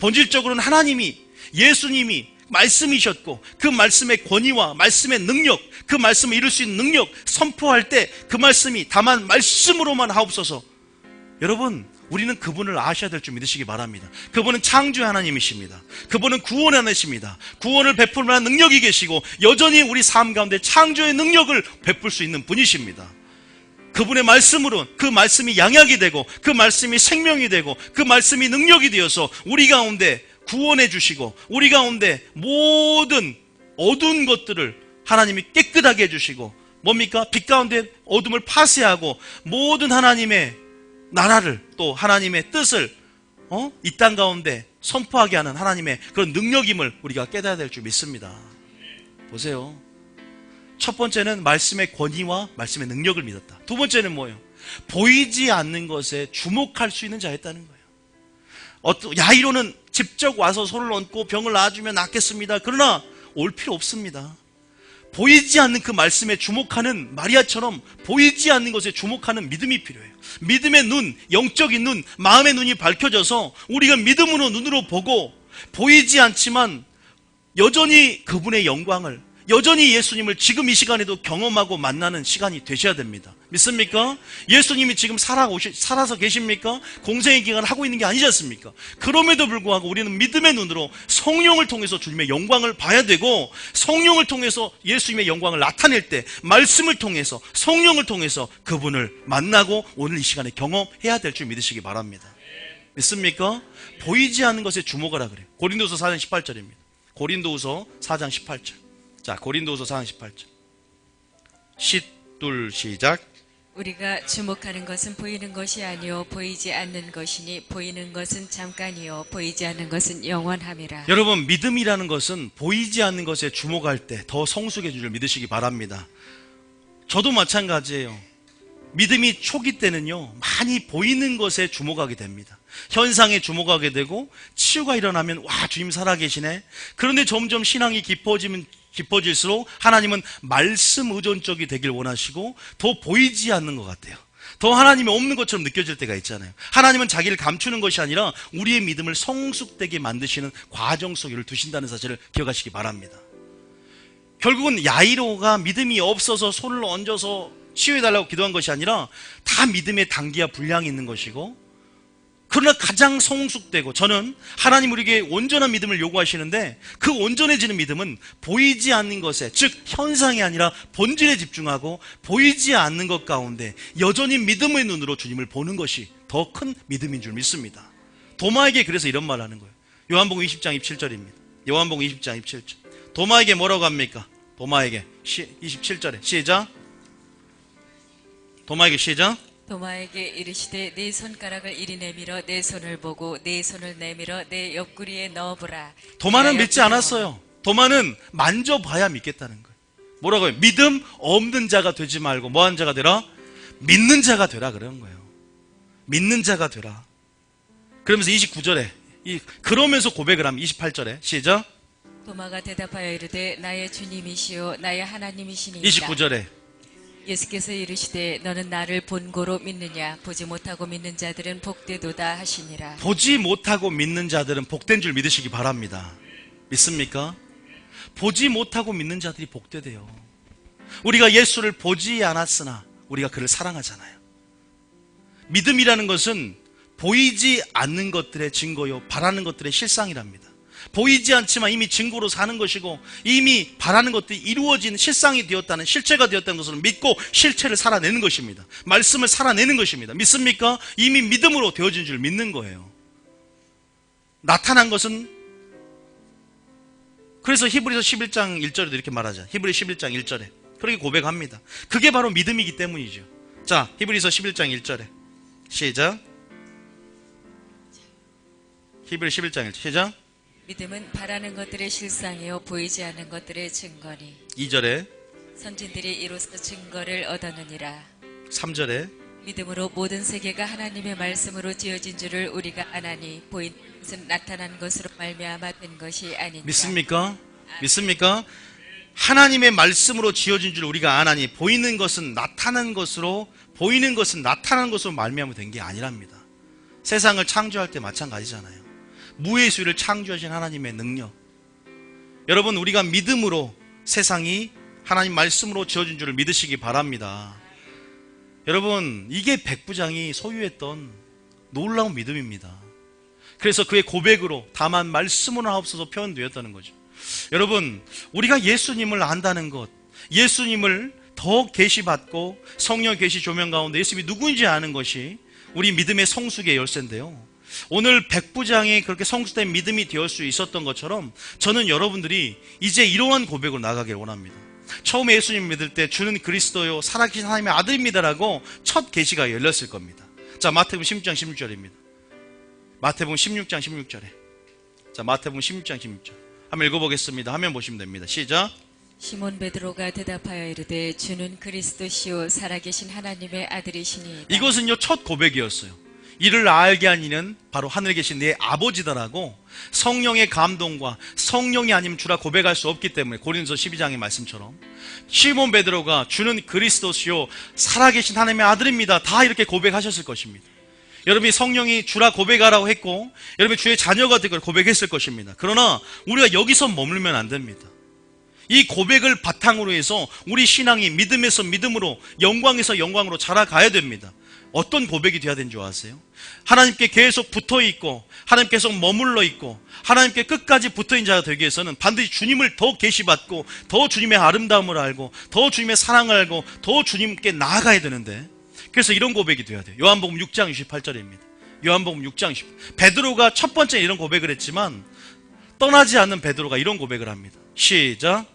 A: 본질적으로는 하나님이, 예수님이 말씀이셨고 그 말씀의 권위와 말씀의 능력, 그 말씀을 이룰 수 있는 능력 선포할 때 그 말씀이 다만 말씀으로만 하옵소서. 여러분, 우리는 그분을 아셔야 될 줄 믿으시기 바랍니다. 그분은 창조의 하나님이십니다. 그분은 구원의 하나님이십니다. 구원을 베풀 만한 능력이 계시고 여전히 우리 삶 가운데 창조의 능력을 베풀 수 있는 분이십니다. 그분의 말씀으로 그 말씀이 양약이 되고 그 말씀이 생명이 되고 그 말씀이 능력이 되어서 우리 가운데 구원해 주시고 우리 가운데 모든 어두운 것들을 하나님이 깨끗하게 해주시고 뭡니까? 빛 가운데 어둠을 파쇄하고 모든 하나님의 나라를 또 하나님의 뜻을 이 땅 가운데 선포하게 하는 하나님의 그런 능력임을 우리가 깨달아야 될 줄 믿습니다. 보세요. 첫 번째는 말씀의 권위와 말씀의 능력을 믿었다. 두 번째는 뭐예요? 보이지 않는 것에 주목할 수 있는 자였다는 거예요. 야이로는 직접 와서 손을 얹고 병을 놔주면 낫겠습니다. 그러나 올 필요 없습니다. 보이지 않는 그 말씀에 주목하는 마리아처럼 보이지 않는 것에 주목하는 믿음이 필요해요. 믿음의 눈, 영적인 눈, 마음의 눈이 밝혀져서 우리가 믿음으로 눈으로 보고 보이지 않지만 여전히 그분의 영광을, 여전히 예수님을 지금 이 시간에도 경험하고 만나는 시간이 되셔야 됩니다. 믿습니까? 예수님이 지금 살아서 계십니까? 공생의 기간을 하고 있는 게 아니지 않습니까? 그럼에도 불구하고 우리는 믿음의 눈으로 성령을 통해서 주님의 영광을 봐야 되고 성령을 통해서 예수님의 영광을 나타낼 때 말씀을 통해서 성령을 통해서 그분을 만나고 오늘 이 시간에 경험해야 될 줄 믿으시기 바랍니다. 믿습니까? 보이지 않는 것에 주목하라 그래요. 고린도후서 4장 18절입니다. 고린도후서 4장 18절. 자, 고린도후서 4장 18절. 싯둘 시작.
B: 우리가 주목하는 것은 보이는 것이 아니요 보이지 않는 것이니 보이는 것은 잠깐이요 보이지 않는 것은 영원함이라.
A: 여러분, 믿음이라는 것은 보이지 않는 것에 주목할 때 더 성숙해질 줄 믿으시기 바랍니다. 저도 마찬가지예요. 믿음이 초기 때는요 많이 보이는 것에 주목하게 됩니다. 현상에 주목하게 되고 치유가 일어나면 와, 주님 살아계시네. 그런데 점점 신앙이 깊어질수록 하나님은 말씀 의존적이 되길 원하시고 더 보이지 않는 것 같아요. 더 하나님이 없는 것처럼 느껴질 때가 있잖아요. 하나님은 자기를 감추는 것이 아니라 우리의 믿음을 성숙되게 만드시는 과정 속에 두신다는 사실을 기억하시기 바랍니다. 결국은 야이로가 믿음이 없어서 손을 얹어서 치유해달라고 기도한 것이 아니라 다 믿음의 단계와 분량이 있는 것이고, 그러나 가장 성숙되고, 저는 하나님 우리에게 온전한 믿음을 요구하시는데 그 온전해지는 믿음은 보이지 않는 것에, 즉 현상이 아니라 본질에 집중하고 보이지 않는 것 가운데 여전히 믿음의 눈으로 주님을 보는 것이 더 큰 믿음인 줄 믿습니다. 도마에게 그래서 이런 말을 하는 거예요. 요한복음 20장 27절입니다. 요한복음 20장 27절. 도마에게 뭐라고 합니까? 도마에게 27절에 시작. 도마에게 시작.
B: 도마에게 이르시되 네 손가락을 이리 내밀어 내 손을 보고 네 손을 내밀어 내 옆구리에 넣어보라.
A: 도마는
B: 내가
A: 믿지
B: 옆구리에
A: 않았어요. 도마는 만져봐야 믿겠다는 거예요. 뭐라고요? 믿음 없는 자가 되지 말고 뭐한 자가 되라? 믿는 자가 되라 그런 거예요. 믿는 자가 되라. 그러면서 29절에 그러면서 고백을 하면 28절에 시작.
B: 도마가 대답하여 이르되 나의 주님이시요 나의 하나님이시니이다.
A: 29절에
B: 예수께서 이르시되 너는 나를 본고로 믿느냐 보지 못하고 믿는 자들은 복되도다 하시니라.
A: 보지 못하고 믿는 자들은 복된 줄 믿으시기 바랍니다. 믿습니까? 보지 못하고 믿는 자들이 복되대요. 우리가 예수를 보지 않았으나 우리가 그를 사랑하잖아요. 믿음이라는 것은 보이지 않는 것들의 증거요 바라는 것들의 실상이랍니다. 보이지 않지만 이미 증거로 사는 것이고 이미 바라는 것들이 이루어진 실상이 되었다는 실체가 되었다는 것을 믿고 실체를 살아내는 것입니다. 말씀을 살아내는 것입니다. 믿습니까? 이미 믿음으로 되어진 줄 믿는 거예요. 나타난 것은 그래서 히브리서 11장 1절에도 이렇게 말하자. 히브리 11장 1절에 그렇게 고백합니다. 그게 바로 믿음이기 때문이죠. 자, 히브리서 11장 1절에 시작. 히브리 11장 1절 시작.
B: 믿음은 바라는 것들의 실상이요 보이지 않는 것들의 증거니
A: 2절에
B: 선진들이 이로써 증거를 얻었느니라.
A: 3절에
B: 믿음으로 모든 세계가 하나님의 말씀으로 지어진 줄을 우리가 아나니 보이는 것은 나타난 것으로 말미암아 된 것이 아니니라.
A: 믿습니까? 믿습니까? 하나님의 말씀으로 지어진 줄 우리가 아나니 보이는 것은 나타난 것으로 말미암아 된 게 아니랍니다. 세상을 창조할 때 마찬가지잖아요. 무의 수를 창조하신 하나님의 능력. 여러분, 우리가 믿음으로 세상이 하나님 말씀으로 지어진 줄을 믿으시기 바랍니다. 여러분, 이게 백부장이 소유했던 놀라운 믿음입니다. 그래서 그의 고백으로 다만 말씀으로 하옵소서 표현되었다는 거죠. 여러분, 우리가 예수님을 안다는 것, 예수님을 더 계시받고 성령 계시 조명 가운데 예수님이 누구인지 아는 것이 우리 믿음의 성숙의 열쇠인데요. 오늘 백부장이 그렇게 성숙된 믿음이 되을 수 있었던 것처럼 저는 여러분들이 이제 이러한 고백으로 나가길 원합니다. 처음에 예수님 믿을 때 주는 그리스도요 살아계신 하나님의 아들입니다라고 첫 계시가 열렸을 겁니다. 자, 마태복음 16장 16절입니다. 마태복음 16장 16절에 자, 마태복음 16장 16절 한번 읽어보겠습니다. 화면 보시면 됩니다. 시작.
B: 시몬 베드로가 대답하여 이르되 주는 그리스도시요 살아계신 하나님의 아들이시니
A: 이것은요 첫 고백이었어요. 이를 알게 한 이는 바로 하늘에 계신 내 아버지다라고 성령의 감동과 성령이 아니면 주라 고백할 수 없기 때문에 고린도서 12장의 말씀처럼 시몬 베드로가 주는 그리스도시요 살아계신 하나님의 아들입니다 다 이렇게 고백하셨을 것입니다. 여러분이 성령이 주라 고백하라고 했고 여러분이 주의 자녀가 되고 고백했을 것입니다. 그러나 우리가 여기서 머물면 안 됩니다. 이 고백을 바탕으로 해서 우리 신앙이 믿음에서 믿음으로 영광에서 영광으로 자라가야 됩니다. 어떤 고백이 되어야 되는 줄 아세요? 하나님께 계속 붙어있고 하나님께 계속 머물러 있고 하나님께 끝까지 붙어있는 자가 되기 위해서는 반드시 주님을 더 계시받고 더 주님의 아름다움을 알고 더 주님의 사랑을 알고 더 주님께 나아가야 되는데 그래서 이런 고백이 되어야 돼요. 요한복음 6장 68절입니다. 요한복음 6장 68절 베드로가 첫 번째 이런 고백을 했지만 떠나지 않는 베드로가 이런 고백을 합니다. 시작.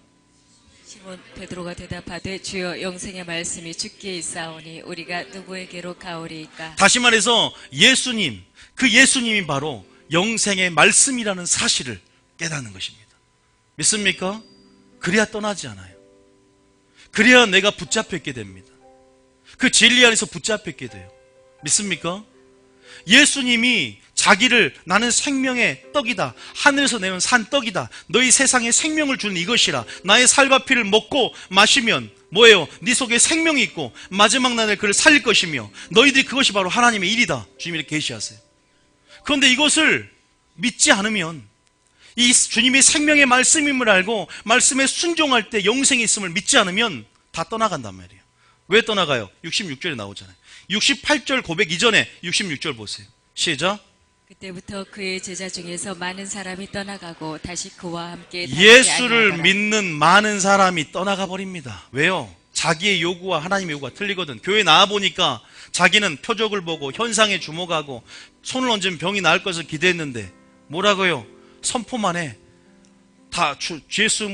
B: 시몬 베드로가 대답하되 주여 영생의 말씀이 주께 있사오니 우리가 누구에게로 가오리이까.
A: 다시 말해서 예수님, 그 예수님이 바로 영생의 말씀이라는 사실을 깨닫는 것입니다. 믿습니까? 그래야 떠나지 않아요. 그래야 내가 붙잡혀 있게 됩니다. 그 진리 안에서 붙잡혀 있게 돼요. 믿습니까? 예수님이 자기를 나는 생명의 떡이다. 하늘에서 내온 산 떡이다. 너희 세상에 생명을 주는 이것이라. 나의 살과 피를 먹고 마시면 뭐예요? 네 속에 생명이 있고 마지막 날에 그를 살릴 것이며 너희들이 그것이 바로 하나님의 일이다. 주님이 이렇게 계시하세요. 그런데 이것을 믿지 않으면 이 주님의 생명의 말씀임을 알고 말씀에 순종할 때 영생이 있음을 믿지 않으면 다 떠나간단 말이에요. 왜 떠나가요? 66절에 나오잖아요. 68절 고백 이전에 66절 보세요. 시작.
B: 그때부터 그의 제자 중에서 많은 사람이 떠나가고 다시 그와 함께
A: 예수를 믿는 많은 사람이 떠나가 버립니다. 왜요? 자기의 요구와 하나님의 요구가 틀리거든. 교회 나와보니까 자기는 표적을 보고 현상에 주목하고 손을 얹으면 병이 나을 것을 기대했는데 뭐라고요? 선포만 해. 다 예수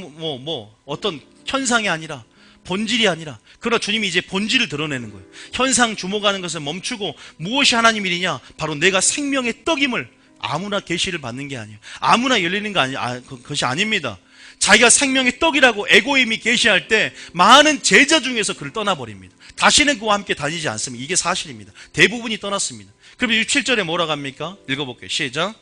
A: 어떤 현상이 아니라 본질이 아니라, 그러나 주님이 이제 본질을 드러내는 거예요. 현상 주목하는 것을 멈추고 무엇이 하나님 일이냐? 바로 내가 생명의 떡임을 아무나 계시를 받는 게 아니에요. 아무나 열리는 거 그것이 아닙니다. 자기가 생명의 떡이라고 에고임이 계시할 때 많은 제자 중에서 그를 떠나버립니다. 다시는 그와 함께 다니지 않습니다. 이게 사실입니다. 대부분이 떠났습니다. 그럼 7절에 뭐라고 합니까? 읽어볼게요. 시작.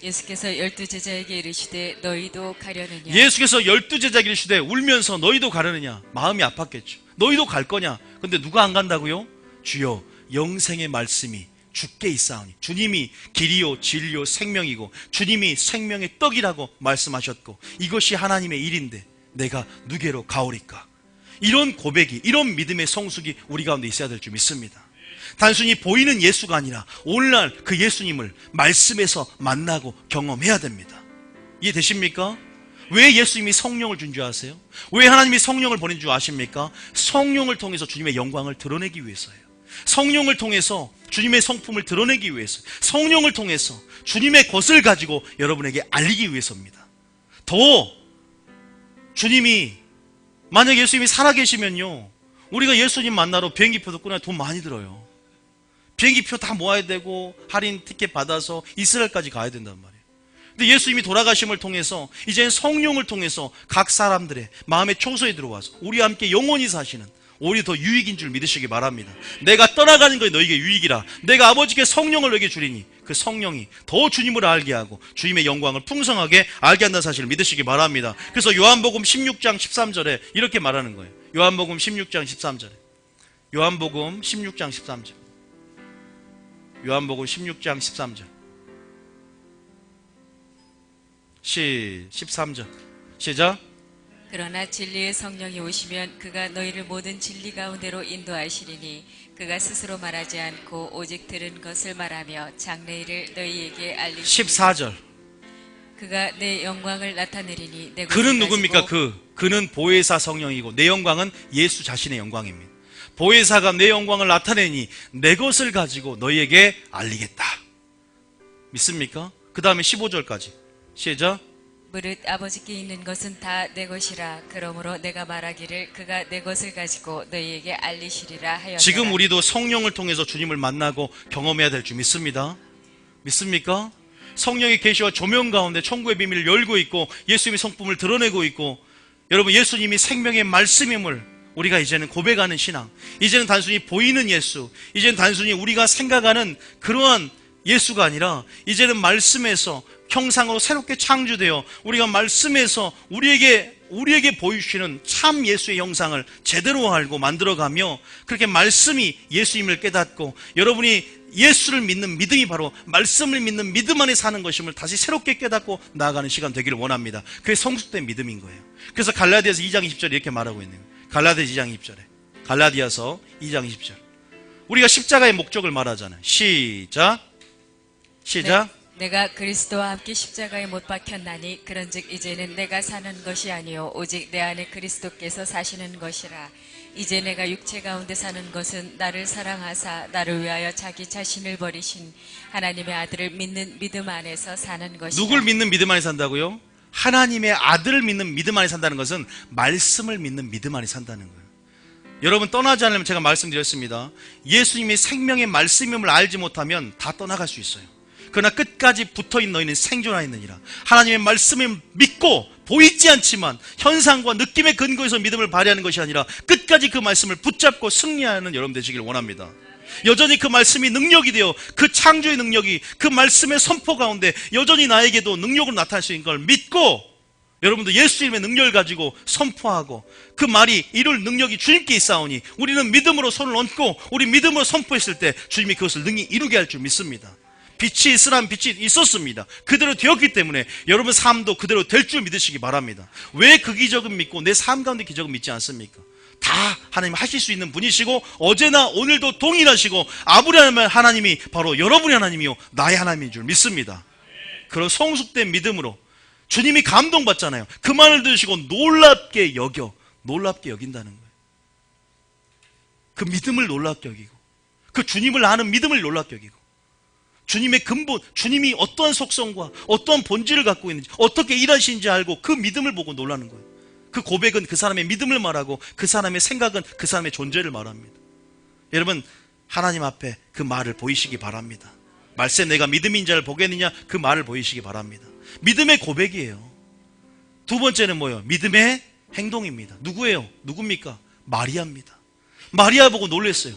B: 예수께서 12제자에게 이르시되 너희도 가려느냐.
A: 예수께서 12제자에게 이르시되 울면서 너희도 가려느냐. 마음이 아팠겠죠. 너희도 갈 거냐. 근데 누가 안 간다고요? 주여 영생의 말씀이 주께 있사오니. 주님이 길이요 진리요 생명이고 주님이 생명의 떡이라고 말씀하셨고 이것이 하나님의 일인데 내가 누게로 가오리까. 이런 고백이, 이런 믿음의 성숙이 우리 가운데 있어야 될 줄 믿습니다. 단순히 보이는 예수가 아니라 오늘날 그 예수님을 말씀에서 만나고 경험해야 됩니다. 이해되십니까? 왜 예수님이 성령을 준 줄 아세요? 왜 하나님이 성령을 보낸 줄 아십니까? 성령을 통해서 주님의 영광을 드러내기 위해서예요. 성령을 통해서 주님의 성품을 드러내기 위해서, 성령을 통해서 주님의 것을 가지고 여러분에게 알리기 위해서입니다. 더 주님이, 만약 예수님이 살아계시면요, 우리가 예수님 만나러 비행기표도 끊어야 돈 많이 들어요. 비행기표 다 모아야 되고 할인 티켓 받아서 이스라엘까지 가야 된단 말이에요. 근데 예수님이 돌아가심을 통해서 이제는 성령을 통해서 각 사람들의 마음의 초소에 들어와서 우리와 함께 영원히 사시는, 오히려 더 유익인 줄 믿으시기 바랍니다. 내가 떠나가는 것이 너에게 유익이라. 내가 아버지께 성령을 너에게 주리니 그 성령이 더 주님을 알게 하고 주님의 영광을 풍성하게 알게 한다는 사실을 믿으시기 바랍니다. 그래서 요한복음 16장 13절에 이렇게 말하는 거예요. 요한복음 16장 13절에. 요한복음 16장 13절. 요한복음 16장 13절. 13절. 시작.
B: 그러나 진리의 성령이 오시면 그가 너희를 모든 진리 가운데로 인도하시리니 그가 스스로 말하지 않고 오직 들은 것을 말하며 장래일을 너희에게 알리시리니
A: 14절.
B: 그가 내 영광을 나타내리니 내
A: 그는
B: 것을
A: 누굽니까?
B: 가지고
A: 그는 보혜사 성령이고 내 영광은 예수 자신의 영광입니다. 보혜사가 내 영광을 나타내니 내 것을 가지고 너희에게 알리겠다. 믿습니까? 그 다음에 15절까지 시작.
B: 무릇 아버지께 있는 것은 다 내 것이라. 그러므로 내가 말하기를 그가 내 것을 가지고 너희에게 알리시리라 하였노라.
A: 지금 우리도 성령을 통해서 주님을 만나고 경험해야 될 줄 믿습니다. 믿습니까? 성령의 계시와 조명 가운데 천국의 비밀을 열고 있고 예수님의 성품을 드러내고 있고, 여러분 예수님이 생명의 말씀임을 우리가 이제는 고백하는 신앙, 이제는 단순히 보이는 예수, 이제는 단순히 우리가 생각하는 그러한 예수가 아니라 이제는 말씀에서 형상으로 새롭게 창조되어 우리가 말씀에서 우리에게 보여주시는 참 예수의 형상을 제대로 알고 만들어가며, 그렇게 말씀이 예수임을 깨닫고 여러분이 예수를 믿는 믿음이 바로 말씀을 믿는 믿음 안에 사는 것임을 다시 새롭게 깨닫고 나아가는 시간 되기를 원합니다. 그게 성숙된 믿음인 거예요. 그래서 갈라디아서 2장 20절에 이렇게 말하고 있는 거예요. 갈라디아서 2장 20절에. 갈라디아서 2장 20절. 우리가 십자가의 목적을 말하잖아요. 시작.
B: 내가 그리스도와 함께 십자가에 못 박혔나니 그런즉 이제는 내가 사는 것이 아니요 오직 내 안에 그리스도께서 사시는 것이라. 이제 내가 육체 가운데 사는 것은 나를 사랑하사 나를 위하여 자기 자신을 버리신 하나님의 아들을 믿는 믿음 안에서 사는 것이라.
A: 누굴 믿는 믿음 안에 산다고요? 하나님의 아들을 믿는 믿음 안에 산다는 것은 말씀을 믿는 믿음 안에 산다는 거예요. 여러분 떠나지 않으면, 제가 말씀드렸습니다, 예수님이 생명의 말씀임을 알지 못하면 다 떠나갈 수 있어요. 그러나 끝까지 붙어있는 너희는 생존하였느니라. 하나님의 말씀을 믿고 보이지 않지만 현상과 느낌의 근거에서 믿음을 발휘하는 것이 아니라 끝까지 그 말씀을 붙잡고 승리하는 여러분 되시길 원합니다. 여전히 그 말씀이 능력이 되어 그 창조의 능력이 그 말씀의 선포 가운데 여전히 나에게도 능력으로 나타날 수 있는 걸 믿고, 여러분도 예수님의 능력을 가지고 선포하고 그 말이 이룰 능력이 주님께 있사오니 우리는 믿음으로 손을 얹고 우리 믿음으로 선포했을 때 주님이 그것을 능히 이루게 할 줄 믿습니다. 빛이 있으란 빛이 있었습니다. 그대로 되었기 때문에 여러분 삶도 그대로 될 줄 믿으시기 바랍니다. 왜 그 기적은 믿고 내 삶 가운데 기적은 믿지 않습니까? 다 하나님 하실 수 있는 분이시고 어제나 오늘도 동일하시고 아브라함의 하나님이 바로 여러분의 하나님이요 나의 하나님인 줄 믿습니다. 그런 성숙된 믿음으로 주님이 감동받잖아요. 그 말을 들으시고 놀랍게 여긴다는 거예요. 그 믿음을 놀랍게 여기고, 그 주님을 아는 믿음을 놀랍게 여기고, 주님의 근본, 주님이 어떠한 속성과 어떠한 본질을 갖고 있는지, 어떻게 일하시는지 알고 그 믿음을 보고 놀라는 거예요. 그 고백은 그 사람의 믿음을 말하고 그 사람의 생각은 그 사람의 존재를 말합니다. 여러분, 하나님 앞에 그 말을 보이시기 바랍니다. 말세 내가 믿음인 자를 보겠느냐, 그 말을 보이시기 바랍니다. 믿음의 고백이에요. 두 번째는 뭐예요? 믿음의 행동입니다. 누구예요? 누굽니까? 마리아입니다. 마리아 보고 놀랐어요.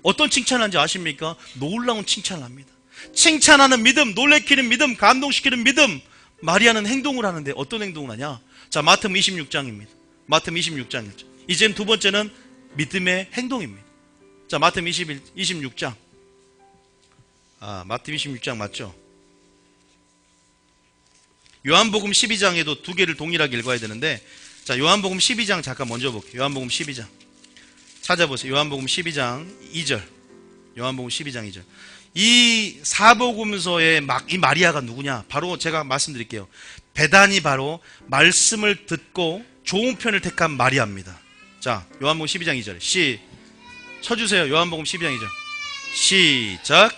A: 어떤 칭찬을 하는지 아십니까? 놀라운 칭찬을 합니다. 칭찬하는 믿음, 놀래키는 믿음, 감동시키는 믿음. 마리아는 행동을 하는데 어떤 행동을 하냐? 자, 마태복음 26장입니다. 마태복음 26장이죠. 이제는 두 번째는 믿음의 행동입니다. 자, 마태복음 26장. 마태복음 26장 맞죠? 요한복음 12장에도 두 개를 동일하게 읽어야 되는데, 자, 요한복음 12장 잠깐 먼저 볼게요. 요한복음 12장. 찾아보세요. 요한복음 12장 2절. 요한복음 12장 2절. 이 사복음서의 이 마리아가 누구냐? 바로 제가 말씀드릴게요. 베단이 바로 말씀을 듣고 좋은 편을 택한 마리아입니다. 자, 요한복음 12장 2절. 쳐주세요. 요한복음 12장 2절. 시작.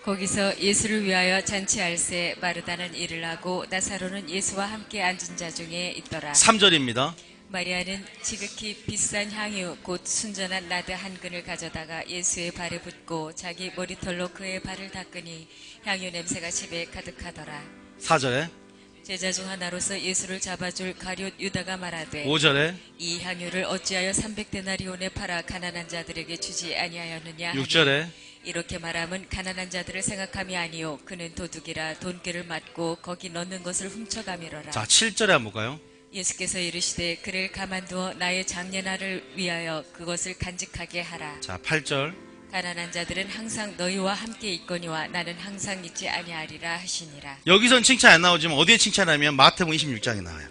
B: 거기서 예수를 위하여 잔치할새 마르다는 일을 하고 나사로는 예수와 함께 앉은 자 중에 있더라.
A: 3절입니다.
B: 마리아는 지극히 비싼 향유 곧 순전한 나드 한 근을 가져다가 예수의 발에 붓고 자기 머리털로 그의 발을 닦으니 향유 냄새가 집에 가득하더라.
A: 4절에.
B: 제자 중 하나로서 예수를 잡아줄 가룟 유다가 말하되
A: 5절에.
B: 이 향유를 어찌하여 300데나리온에 팔아 가난한 자들에게 주지 아니하였느냐 하니
A: 6절에.
B: 이렇게 말하면 가난한 자들을 생각함이 아니요 그는 도둑이라 돈꾀를 맞고 거기 넣는 것을 훔쳐가미러라.
A: 자, 7절에 한번 볼까요?
B: 예수께서 이르시되 그를 가만두어 나의 장례날을 위하여 그것을 간직하게 하라.
A: 자, 8절.
B: 가난한 자들은 항상 너희와 함께 있거니와 나는 항상 있지 아니하리라 하시니라.
A: 여기선 칭찬 안 나오지만 어디에 칭찬하면 마태복음 26장에 나와요.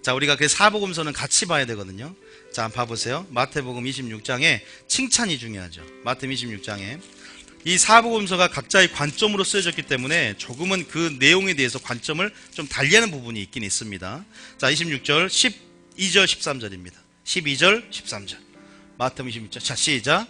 A: 자, 우리가 그 사복음서는 같이 봐야 되거든요. 자, 한번 봐보세요. 마태복음 26장에 칭찬이 중요하죠. 마태복음 26장에 이 사복음서가 각자의 관점으로 쓰여졌기 때문에 조금은 그 내용에 대해서 관점을 좀 달리하는 부분이 있긴 있습니다. 자, 26절, 12절, 13절입니다. 12절, 13절. 마태복음 26장. 자, 시작.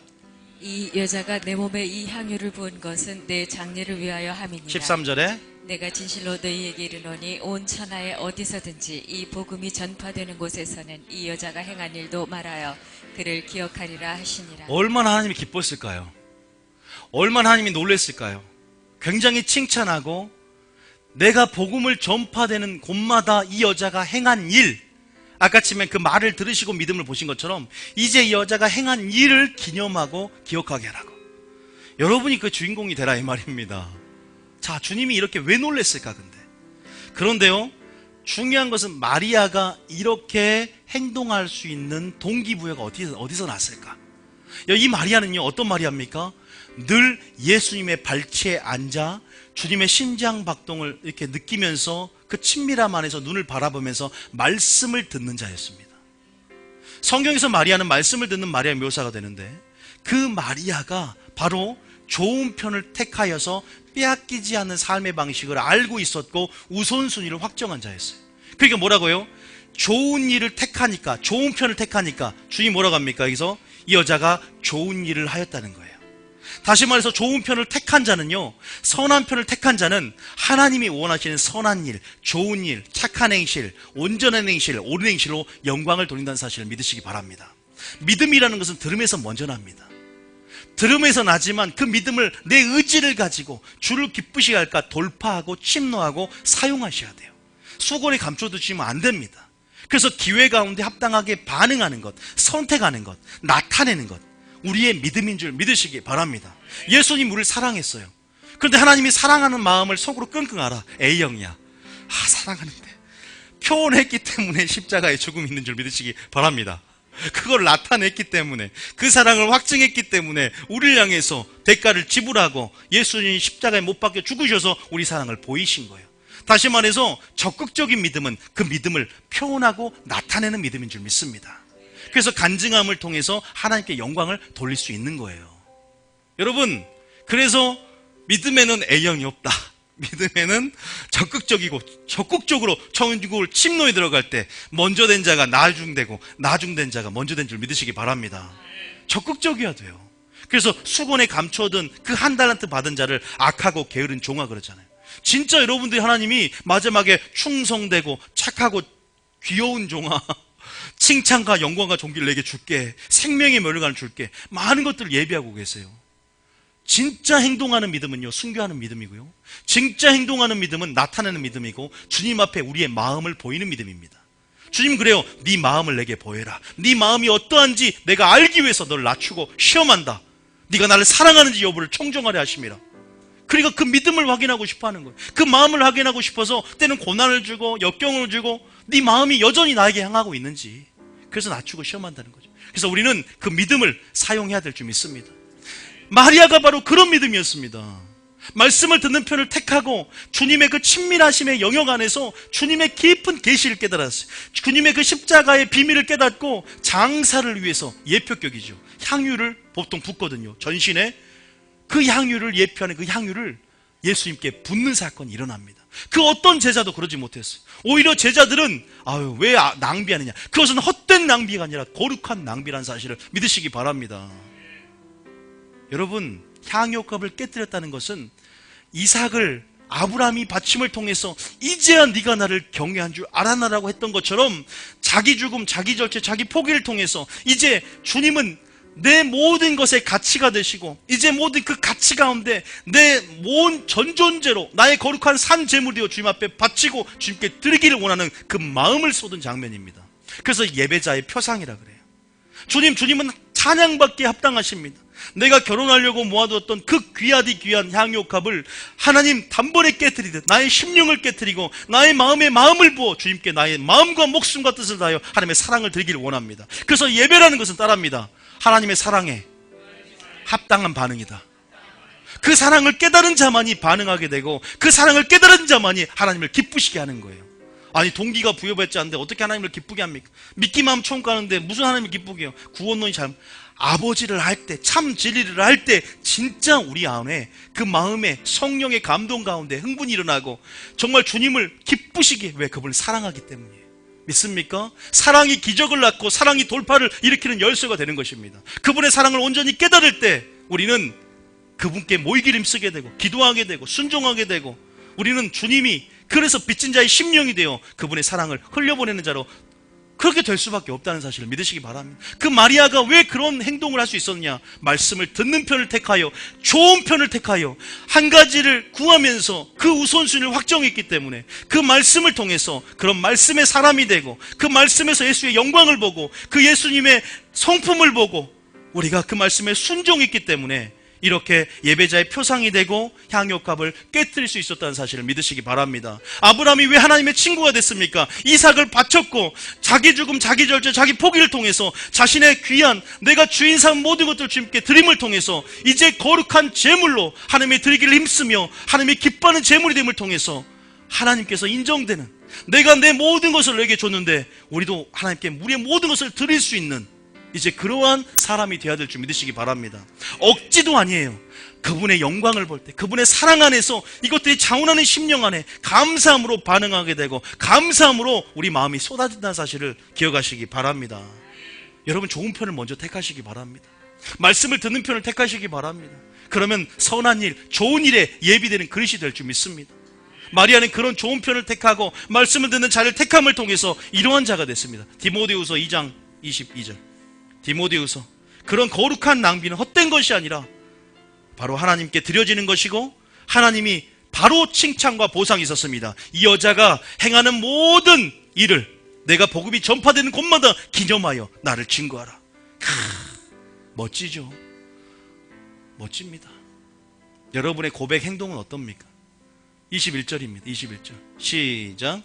B: 이 여자가 내 몸에 이 향유를 부은 것은 내 장례를 위하여 함이니라.
A: 13절에.
B: 내가 진실로 너희에게 이르노니 온 천하에 어디서든지 이 복음이 전파되는 곳에서는 이 여자가 행한 일도 말하여 그를 기억하리라 하시니라.
A: 얼마나 하나님이 기뻤을까요? 얼마나 하나님이 놀랬을까요? 굉장히 칭찬하고 내가 복음을 전파되는 곳마다 이 여자가 행한 일, 아까 치면 그 말을 들으시고 믿음을 보신 것처럼 이제 이 여자가 행한 일을 기념하고 기억하게 하라고. 여러분이 그 주인공이 되라 이 말입니다. 자, 주님이 이렇게 왜 놀랬을까 근데? 그런데요, 중요한 것은 마리아가 이렇게 행동할 수 있는 동기부여가 어디서 났을까? 이 마리아는요, 어떤 마리아입니까? 늘 예수님의 발치에 앉아 주님의 심장박동을 이렇게 느끼면서 그 친밀함 안에서 눈을 바라보면서 말씀을 듣는 자였습니다. 성경에서 마리아는 말씀을 듣는 마리아의 묘사가 되는데, 그 마리아가 바로 좋은 편을 택하여서 빼앗기지 않는 삶의 방식을 알고 있었고 우선순위를 확정한 자였어요. 그러니까 뭐라고요? 좋은 일을 택하니까, 좋은 편을 택하니까 주님이 뭐라고 합니까? 여기서 이 여자가 좋은 일을 하였다는 거예요. 다시 말해서 좋은 편을 택한 자는요, 선한 편을 택한 자는 하나님이 원하시는 선한 일, 좋은 일, 착한 행실, 온전한 행실, 옳은 행실로 영광을 돌린다는 사실을 믿으시기 바랍니다. 믿음이라는 것은 들음에서 먼저 납니다. 들음에서 나지만 그 믿음을 내 의지를 가지고 주를 기쁘시게 할까 돌파하고 침노하고 사용하셔야 돼요. 수건에 감춰두시면 안 됩니다. 그래서 기회 가운데 합당하게 반응하는 것, 선택하는 것, 나타내는 것, 우리의 믿음인 줄 믿으시기 바랍니다. 예수님 우리를 사랑했어요. 그런데 하나님이 사랑하는 마음을 속으로 끙끙 앓아. A형이야. 사랑하는데 표현했기 때문에 십자가의 죽음이 있는 줄 믿으시기 바랍니다. 그걸 나타냈기 때문에, 그 사랑을 확증했기 때문에 우리를 향해서 대가를 지불하고 예수님이 십자가에 못 박혀 죽으셔서 우리 사랑을 보이신 거예요. 다시 말해서 적극적인 믿음은 그 믿음을 표현하고 나타내는 믿음인 줄 믿습니다. 그래서 간증함을 통해서 하나님께 영광을 돌릴 수 있는 거예요. 여러분, 그래서 믿음에는 A형이 없다. 믿음에는 적극적으로 천국을 침노에 들어갈 때 먼저 된 자가 나중되고 나중된 자가 먼저 된 줄 믿으시기 바랍니다. 적극적이어야 돼요. 그래서 수건에 감춰둔 그 한 달란트 받은 자를 악하고 게으른 종아 그러잖아요. 진짜 여러분들이 하나님이 마지막에 충성되고 착하고 귀여운 종아, 칭찬과 영광과 존귀를 내게 줄게, 생명의 면류관을 줄게, 많은 것들을 예비하고 계세요. 진짜 행동하는 믿음은요, 순교하는 믿음이고요, 진짜 행동하는 믿음은 나타내는 믿음이고, 주님 앞에 우리의 마음을 보이는 믿음입니다. 주님 그래요. 네 마음을 내게 보여라. 네 마음이 어떠한지 내가 알기 위해서 너를 낮추고 시험한다. 네가 나를 사랑하는지 여부를 청정하려 하심이라. 그러니까 그 믿음을 확인하고 싶어 하는 거예요. 그 마음을 확인하고 싶어서 때는 고난을 주고 역경을 주고 네 마음이 여전히 나에게 향하고 있는지, 그래서 낮추고 시험한다는 거죠. 그래서 우리는 그 믿음을 사용해야 될 줄 믿습니다. 마리아가 바로 그런 믿음이었습니다. 말씀을 듣는 편을 택하고 주님의 그 친밀하심의 영역 안에서 주님의 깊은 계시를 깨달았어요. 주님의 그 십자가의 비밀을 깨닫고 장사를 위해서, 예표격이죠, 향유를 보통 붓거든요. 전신에 그 향유를 예표하는 그 향유를 예수님께 붓는 사건이 일어납니다. 그 어떤 제자도 그러지 못했어요. 오히려 제자들은 아유 왜 낭비하느냐, 그것은 헛된 낭비가 아니라 거룩한 낭비라는 사실을 믿으시기 바랍니다. 여러분, 향유값을 깨뜨렸다는 것은 이삭을 아브라함이 받침을 통해서 이제야 네가 나를 경외한 줄 알아나라고 했던 것처럼 자기 죽음, 자기 절제, 자기 포기를 통해서 이제 주님은 내 모든 것의 가치가 되시고, 이제 모든 그 가치 가운데 내 온 전존재로 나의 거룩한 산 제물이여 주님 앞에 바치고 주님께 드리기를 원하는 그 마음을 쏟은 장면입니다. 그래서 예배자의 표상이라 그래요. 주님은 찬양받기에 합당하십니다. 내가 결혼하려고 모아두었던 그 귀하디 귀한 향유값을 하나님 단번에 깨뜨리듯 나의 심령을 깨뜨리고 나의 마음에 마음을 부어 주님께 나의 마음과 목숨과 뜻을 다하여 하나님의 사랑을 드리기를 원합니다. 그래서 예배라는 것은 따라합니다. 하나님의 사랑에 합당한 반응이다. 그 사랑을 깨달은 자만이 반응하게 되고, 그 사랑을 깨달은 자만이 하나님을 기쁘시게 하는 거예요. 아니 동기가 부여받지 않는데 어떻게 하나님을 기쁘게 합니까? 믿기만 하면 처음 가는데 무슨 하나님을 기쁘게 해요? 구원론이 잘못. 아버지를 할 때, 참 진리를 할 때 진짜 우리 안에 그 마음에 성령의 감동 가운데 흥분이 일어나고 정말 주님을 기쁘시게, 왜? 그분을 사랑하기 때문이에요. 믿습니까? 사랑이 기적을 낳고 사랑이 돌파를 일으키는 열쇠가 되는 것입니다. 그분의 사랑을 온전히 깨달을 때 우리는 그분께 모이기를 힘쓰게 되고 기도하게 되고 순종하게 되고, 우리는 주님이 그래서 빚진 자의 심령이 되어 그분의 사랑을 흘려보내는 자로 그렇게 될 수밖에 없다는 사실을 믿으시기 바랍니다. 그 마리아가 왜 그런 행동을 할 수 있었냐? 말씀을 듣는 편을 택하여, 좋은 편을 택하여 한 가지를 구하면서 그 우선순위를 확정했기 때문에 그 말씀을 통해서 그런 말씀의 사람이 되고, 그 말씀에서 예수의 영광을 보고 그 예수님의 성품을 보고 우리가 그 말씀에 순종했기 때문에 이렇게 예배자의 표상이 되고 향유값을 깨뜨릴 수 있었다는 사실을 믿으시기 바랍니다. 아브라함이 왜 하나님의 친구가 됐습니까? 이삭을 바쳤고 자기 죽음, 자기 절제, 자기 포기를 통해서 자신의 귀한, 내가 주인 삼은 모든 것들을 주님께 드림을 통해서 이제 거룩한 제물로 하나님의 드리기를 힘쓰며 하나님의 기뻐하는 제물이 됨을 통해서 하나님께서 인정되는, 내가 내 모든 것을 내게 줬는데 우리도 하나님께 우리의 모든 것을 드릴 수 있는 이제 그러한 사람이 되어야 될 줄 믿으시기 바랍니다. 억지도 아니에요. 그분의 영광을 볼 때, 그분의 사랑 안에서 이것들이 자원하는 심령 안에 감사함으로 반응하게 되고 감사함으로 우리 마음이 쏟아진다는 사실을 기억하시기 바랍니다. 여러분, 좋은 편을 먼저 택하시기 바랍니다. 말씀을 듣는 편을 택하시기 바랍니다. 그러면 선한 일, 좋은 일에 예비되는 그릇이 될 줄 믿습니다. 마리아는 그런 좋은 편을 택하고 말씀을 듣는 자를 택함을 통해서 이러한 자가 됐습니다. 디모데후서 2장 22절. 디모데후서, 그런 거룩한 낭비는 헛된 것이 아니라 바로 하나님께 드려지는 것이고 하나님이 바로 칭찬과 보상이 있었습니다. 이 여자가 행하는 모든 일을 내가 복음이 전파되는 곳마다 기념하여 나를 증거하라. 멋지죠? 멋집니다. 여러분의 고백 행동은 어떻습니까? 21절입니다. 21절 시작.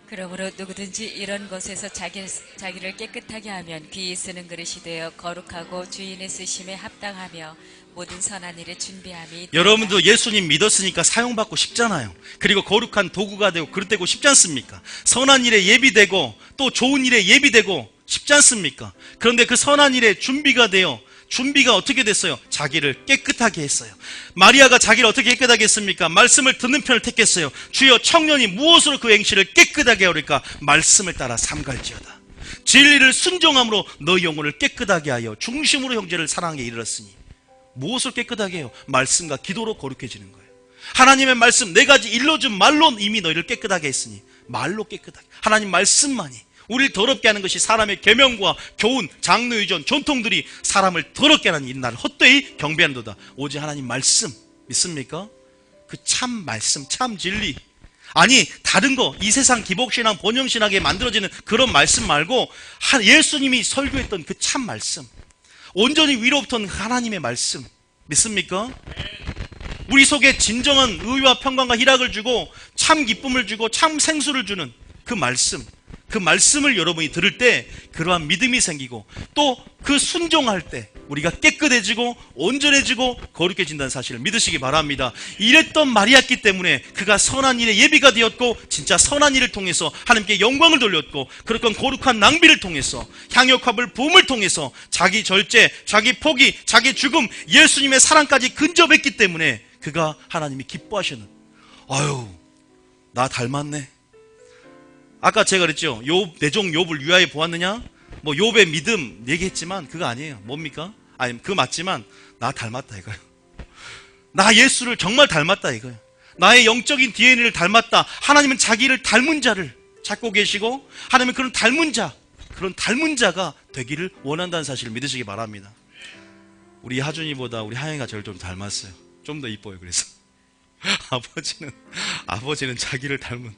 B: 그러므로 누구든지 이런 것에서 자기를 깨끗하게 하면 귀히 쓰는 그릇이 되어 거룩하고 주인의 쓰심에 합당하며 모든 선한 일에 준비함이.
A: 여러분도 예수님 믿었으니까 사용받고 싶잖아요. 그리고 거룩한 도구가 되고 그릇 되고 싶지 않습니까? 선한 일에 예비되고 또 좋은 일에 예비되고 싶지 않습니까? 그런데 그 선한 일에 준비가 되어, 준비가 어떻게 됐어요? 자기를 깨끗하게 했어요. 마리아가 자기를 어떻게 깨끗하게 했습니까? 말씀을 듣는 편을 택했어요. 주여, 청년이 무엇으로 그 행실을 깨끗하게 하리까? 말씀을 따라 삼갈지어다. 진리를 순종함으로 너희 영혼을 깨끗하게 하여 중심으로 형제를 사랑에 이르렀으니. 무엇을 깨끗하게 해요? 말씀과 기도로 거룩해지는 거예요. 하나님의 말씀 네 가지 일러준 말로 이미 너희를 깨끗하게 했으니 말로 깨끗하게. 하나님 말씀만이 우리를 더럽게 하는 것이 사람의 계명과 교훈, 장로유전, 전통들이 사람을 더럽게 하는 이 나를 헛되이 경배한도다. 오직 하나님 말씀 믿습니까? 그 참 말씀, 참 진리. 아니 다른 거 이 세상 기복신앙, 번영신학에 만들어지는 그런 말씀 말고 예수님이 설교했던 그 참 말씀, 온전히 위로부터 하나님의 말씀 믿습니까? 우리 속에 진정한 의와 평강과 희락을 주고 참 기쁨을 주고 참 생수를 주는 그 말씀, 그 말씀을 여러분이 들을 때 그러한 믿음이 생기고 또 그 순종할 때 우리가 깨끗해지고 온전해지고 거룩해진다는 사실을 믿으시기 바랍니다. 이랬던 마리아였기 때문에 그가 선한 일의 예비가 되었고 진짜 선한 일을 통해서 하나님께 영광을 돌렸고 그렇건 거룩한 낭비를 통해서 향유값을 부음을 통해서 자기 절제, 자기 포기, 자기 죽음, 예수님의 사랑까지 근접했기 때문에 그가 하나님이 기뻐하시는, 아유 나 닮았네. 아까 제가 그랬죠. 내 종 욥을 유하여 보았느냐? 뭐 욥의 믿음 얘기했지만 그거 아니에요. 뭡니까? 아니 그거 맞지만 나 닮았다 이거예요. 나 예수를 정말 닮았다 이거예요. 나의 영적인 DNA를 닮았다. 하나님은 자기를 닮은 자를 찾고 계시고 하나님은 그런 닮은 자가 되기를 원한다는 사실을 믿으시기 바랍니다. 우리 하준이보다 우리 하영이가 저를 좀 닮았어요. 좀 더 이뻐요. 그래서 아버지는 자기를 닮은,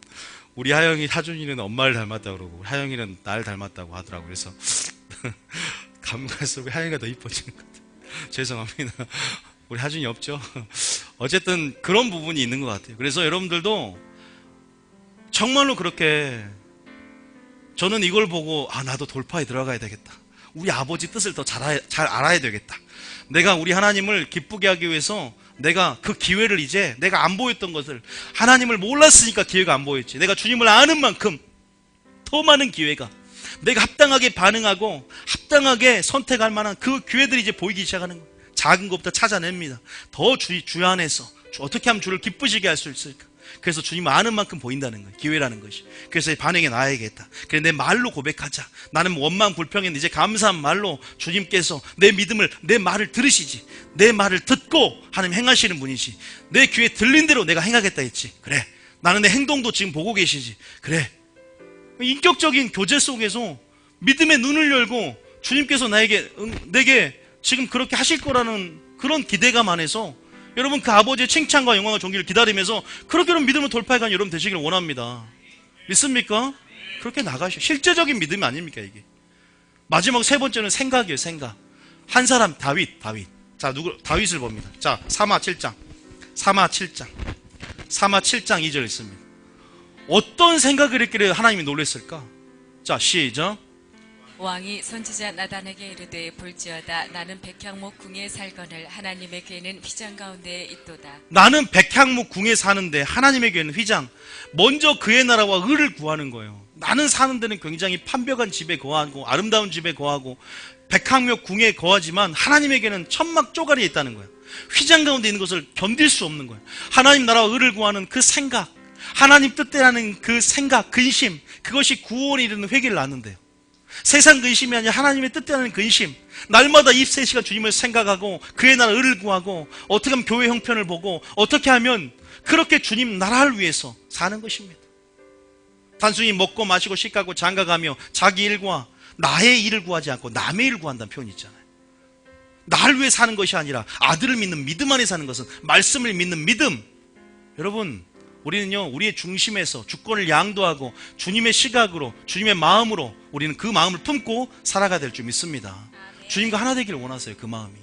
A: 우리 하영이, 하준이는 엄마를 닮았다고 그러고 하영이는 나를 닮았다고 하더라고요. 그래서 가면 갈수록 하영이가 더 이뻐지는 것 같아요. 죄송합니다. 우리 하준이 없죠? 어쨌든 그런 부분이 있는 것 같아요. 그래서 여러분들도 정말로 그렇게, 저는 이걸 보고 나도 돌파에 들어가야 되겠다. 우리 아버지 뜻을 더 잘 알아야 되겠다. 내가 우리 하나님을 기쁘게 하기 위해서 내가 그 기회를, 이제 내가 안 보였던 것을, 하나님을 몰랐으니까 기회가 안 보였지, 내가 주님을 아는 만큼 더 많은 기회가, 내가 합당하게 반응하고 합당하게 선택할 만한 그 기회들이 이제 보이기 시작하는 거예요. 작은 것부터 찾아냅니다. 더 주 안에서 어떻게 하면 주를 기쁘시게 할 수 있을까. 그래서 주님을 아는 만큼 보인다는 거예요. 기회라는 것이. 그래서 반응해 나야겠다. 그래 내 말로 고백하자. 나는 원망 불평했는데 이제 감사한 말로 주님께서 내 믿음을, 내 말을 들으시지. 내 말을 듣고 하나님 행하시는 분이지. 내 귀에 들린 대로 내가 행하겠다 했지. 그래 나는 내 행동도 지금 보고 계시지. 그래 인격적인 교제 속에서 믿음의 눈을 열고 주님께서 내게 지금 그렇게 하실 거라는 그런 기대감 안에서 여러분 그 아버지의 칭찬과 영광과 존귀를 기다리면서 그렇게 여러분 믿음을 돌파해가는 여러분 되시기를 원합니다. 믿습니까? 그렇게 나가시오. 실제적인 믿음이 아닙니까 이게. 마지막 세 번째는 생각이에요. 생각. 한 사람 다윗. 자 다윗을 봅니다. 자 사마 7장 7장 2절 있습니다. 어떤 생각을 했기를 하나님이 놀랐을까? 자 시작.
B: 왕이 선지자 나단에게 이르되 볼지어다 나는 백향목 궁에 살거늘 하나님의 궤는 휘장 가운데에 있도다.
A: 나는 백향목 궁에 사는데 하나님의 궤는 휘장. 먼저 그의 나라와 의를 구하는 거예요. 나는 사는 데는 굉장히 판벽한 집에 거하고 아름다운 집에 거하고 백향목 궁에 거하지만 하나님의 궤는 천막 쪼가리에 있다는 거예요. 휘장 가운데 있는 것을 견딜 수 없는 거예요. 하나님 나라와 의를 구하는 그 생각, 하나님 뜻대로라는 그 생각, 근심, 그것이 구원에 이르는 회개를 낳는데요. 세상 근심이 아니라 하나님의 뜻대로라는 근심, 날마다 24시간 주님을 생각하고 그의 나라 의를 구하고 어떻게 하면 교회 형편을 보고 어떻게 하면 그렇게 주님 나라를 위해서 사는 것입니다. 단순히 먹고 마시고 씻고 장가가며 자기 일과 나의 일을 구하지 않고 남의 일을 구한다는 표현이 있잖아요. 나를 위해 사는 것이 아니라 아들을 믿는 믿음 안에 사는 것은 말씀을 믿는 믿음. 여러분 우리는요 우리의 중심에서 주권을 양도하고 주님의 시각으로 주님의 마음으로 우리는 그 마음을 품고 살아가야 될 줄 믿습니다. 주님과 하나 되기를 원하세요. 그 마음이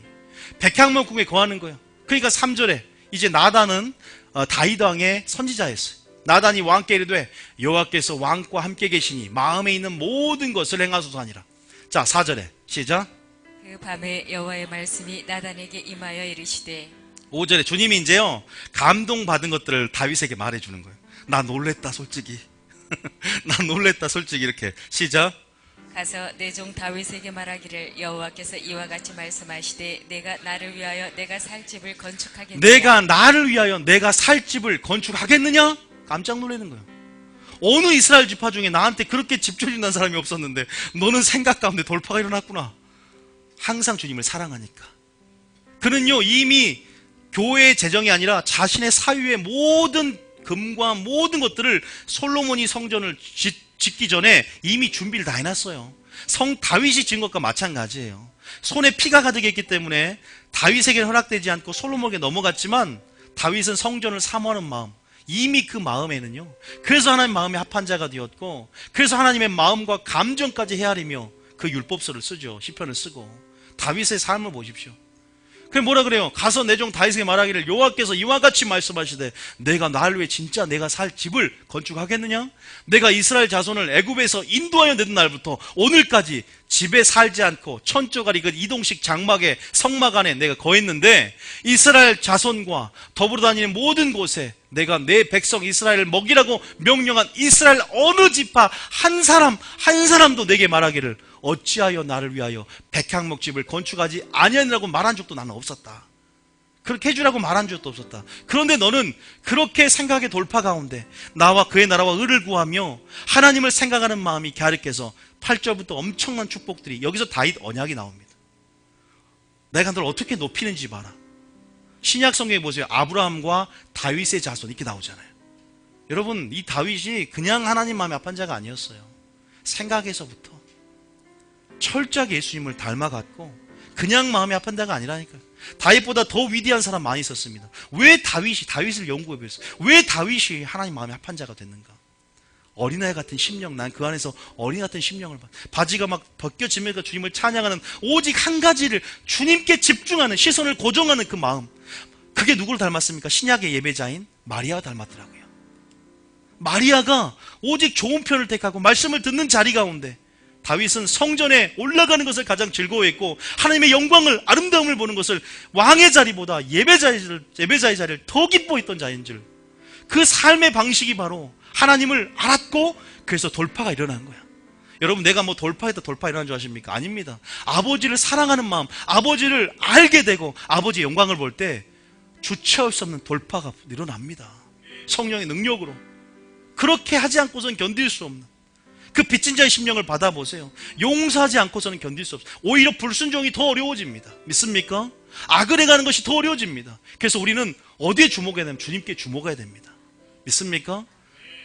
A: 백향목 궁에 거하는 거예요. 그러니까 3절에 이제 나단은 다윗 왕의 선지자였어요. 나단이 왕께 이르되 여호와께서 왕과 함께 계시니 마음에 있는 모든 것을 행하소서 하니라. 자 4절에 시작.
B: 그 밤에 여호와의 말씀이 나단에게 임하여 이르시되,
A: 5절에 주님이 이제요 감동받은 것들을 다윗에게 말해주는 거예요. 나 놀랬다 솔직히. 나 놀랬다 솔직히. 이렇게 시작.
B: 가서 내 종 다윗에게 말하기를 여호와께서 이와 같이 말씀하시되 내가 나를 위하여 내가 살 집을 건축하겠느냐.
A: 내가 나를 위하여 내가 살 집을 건축하겠느냐. 깜짝 놀라는 거예요. 어느 이스라엘 지파 중에 나한테 그렇게 집 줘준다는 사람이 없었는데 너는 생각 가운데 돌파가 일어났구나. 항상 주님을 사랑하니까 그는요 이미 교회의 재정이 아니라 자신의 사유의 모든 금과 모든 것들을 솔로몬이 성전을 짓기 전에 이미 준비를 다 해놨어요. 성 다윗이 지은 것과 마찬가지예요. 손에 피가 가득했기 때문에 다윗에게 허락되지 않고 솔로몬에게 넘어갔지만 다윗은 성전을 사모하는 마음, 이미 그 마음에는요, 그래서 하나님 마음에 합한 자가 되었고, 그래서 하나님의 마음과 감정까지 헤아리며 그 율법서를 쓰죠. 시편을 쓰고. 다윗의 삶을 보십시오. 그래 뭐라 그래요? 가서 내 종 다윗에게 말하기를 여호와께서 이와 같이 말씀하시되 내가 나를 위해 진짜 내가 살 집을 건축하겠느냐? 내가 이스라엘 자손을 애굽에서 인도하여 내던 날부터 오늘까지 집에 살지 않고 천조가리 그 이동식 장막에 성막 안에 내가 거했는데 이스라엘 자손과 더불어 다니는 모든 곳에 내가 내 백성 이스라엘을 먹이라고 명령한 이스라엘 어느 지파 한 사람도 내게 말하기를 어찌하여 나를 위하여 백향목집을 건축하지 아니하느라고 말한 적도 나는 없었다. 그렇게 해주라고 말한 적도 없었다. 그런데 너는 그렇게 생각의 돌파 가운데 나와 그의 나라와 의를 구하며 하나님을 생각하는 마음이 갸륵해서 8절부터 엄청난 축복들이, 여기서 다윗 언약이 나옵니다. 내가 너를 어떻게 높이는지 봐라. 신약 성경에 보세요. 아브라함과 다윗의 자손 이렇게 나오잖아요. 여러분, 이 다윗이 그냥 하나님 마음에 합한 자가 아니었어요. 생각에서부터 철저하게 예수님을 닮아갔고 그냥 마음에 합한 자가 아니라니까요. 다윗보다 더 위대한 사람 많이 있었습니다. 왜 다윗을 연구해 보셨어요? 왜 다윗이 하나님 마음에 합한 자가 됐는가? 어린아이 같은 심령, 난 그 안에서 어린아이 같은 심령을 봐. 바지가 막 벗겨지면서 주님을 찬양하는 오직 한 가지를 주님께 집중하는, 시선을 고정하는 그 마음. 그게 누구를 닮았습니까? 신약의 예배자인 마리아가 닮았더라고요. 마리아가 오직 좋은 편을 택하고 말씀을 듣는 자리 가운데 다윗은 성전에 올라가는 것을 가장 즐거워했고 하나님의 영광을, 아름다움을 보는 것을 왕의 자리보다 예배자의 자리를 더 기뻐했던 자인 줄. 그 삶의 방식이 바로 하나님을 알았고 그래서 돌파가 일어난 거야. 여러분, 내가 뭐 돌파했다 돌파 일어난 줄 아십니까? 아닙니다. 아버지를 사랑하는 마음, 아버지를 알게 되고 아버지의 영광을 볼 때 주체할 수 없는 돌파가 일어납니다. 성령의 능력으로. 그렇게 하지 않고서는 견딜 수 없는 그 빚진 자의 심령을 받아보세요. 용서하지 않고서는 견딜 수 없어요. 오히려 불순종이 더 어려워집니다. 믿습니까? 악을 행하는 것이 더 어려워집니다. 그래서 우리는 어디에 주목해야 되면 주님께 주목해야 됩니다. 믿습니까?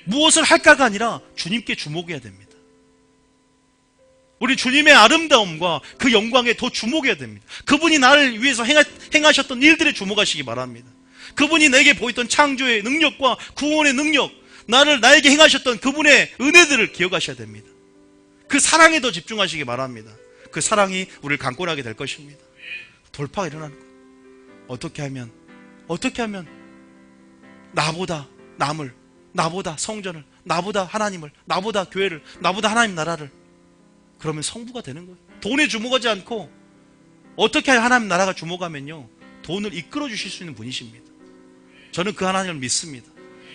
A: 무엇을 할까가 아니라 주님께 주목해야 됩니다. 우리 주님의 아름다움과 그 영광에 더 주목해야 됩니다. 그분이 나를 위해서 행하셨던 일들에 주목하시기 바랍니다. 그분이 내게 보였던 창조의 능력과 구원의 능력, 나에게 행하셨던 그분의 은혜들을 기억하셔야 됩니다. 그 사랑에 더 집중하시기 바랍니다. 그 사랑이 우리를 강권하게 될 것입니다. 돌파가 일어나는 거예요. 어떻게 하면 나보다 남을, 나보다 성전을, 나보다 하나님을, 나보다 교회를, 나보다 하나님 나라를, 그러면 성부가 되는 거예요. 돈에 주목하지 않고 어떻게 해야 하나님 나라가 주목하면요, 돈을 이끌어 주실 수 있는 분이십니다. 저는 그 하나님을 믿습니다.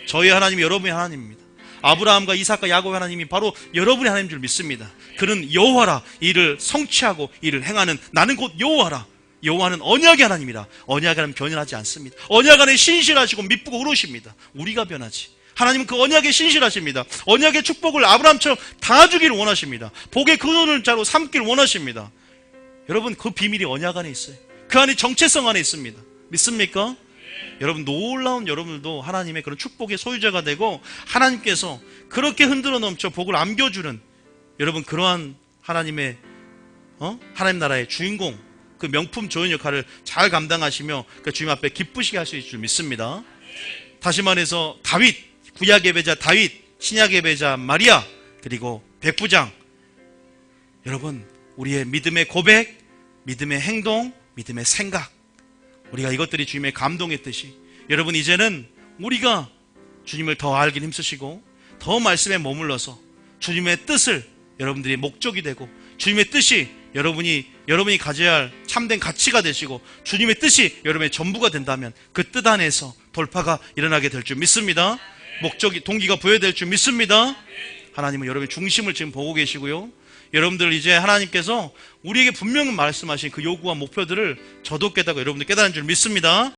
A: 저희 하나님이 여러분의 하나님입니다. 아브라함과 이삭과 야곱의 하나님이 바로 여러분의 하나님인 줄 믿습니다. 그는 여호와라, 이를 성취하고 이를 행하는 나는 곧 여호와라. 여호와는 언약의 하나님이라. 언약의 하나님 변현하지 않습니다. 언약 안에 신실하시고 미쁘고 의로우십니다. 우리가 변하지. 하나님은 그 언약에 신실하십니다. 언약의 축복을 아브라함처럼 다 주기를 원하십니다. 복의 근원을 자로 삼기를 원하십니다. 여러분, 그 비밀이 언약 안에 있어요. 그 안에 정체성 안에 있습니다. 믿습니까? 여러분, 놀라운 여러분들도 하나님의 그런 축복의 소유자가 되고 하나님께서 그렇게 흔들어 넘쳐 복을 안겨주는 여러분, 그러한 하나님의 하나님 나라의 주인공, 그 명품 조연 역할을 잘 감당하시며 그 주님 앞에 기쁘시게 할 수 있을 줄 믿습니다. 다시 말해서 다윗, 구약 예배자 다윗, 신약 예배자 마리아, 그리고 백부장, 여러분, 우리의 믿음의 고백, 믿음의 행동, 믿음의 생각, 우리가 이것들이 주님의 감동했듯이 여러분, 이제는 우리가 주님을 더 알기 힘쓰시고 더 말씀에 머물러서 주님의 뜻을 여러분들이 목적이 되고 주님의 뜻이 여러분이 가져야 할 참된 가치가 되시고 주님의 뜻이 여러분의 전부가 된다면 그 뜻 안에서 돌파가 일어나게 될 줄 믿습니다. 목적이, 동기가 부여될 줄 믿습니다. 하나님은 여러분의 중심을 지금 보고 계시고요. 여러분들 이제 하나님께서 우리에게 분명히 말씀하신 그 요구와 목표들을 저도 깨닫고 여러분들 깨달은 줄 믿습니다.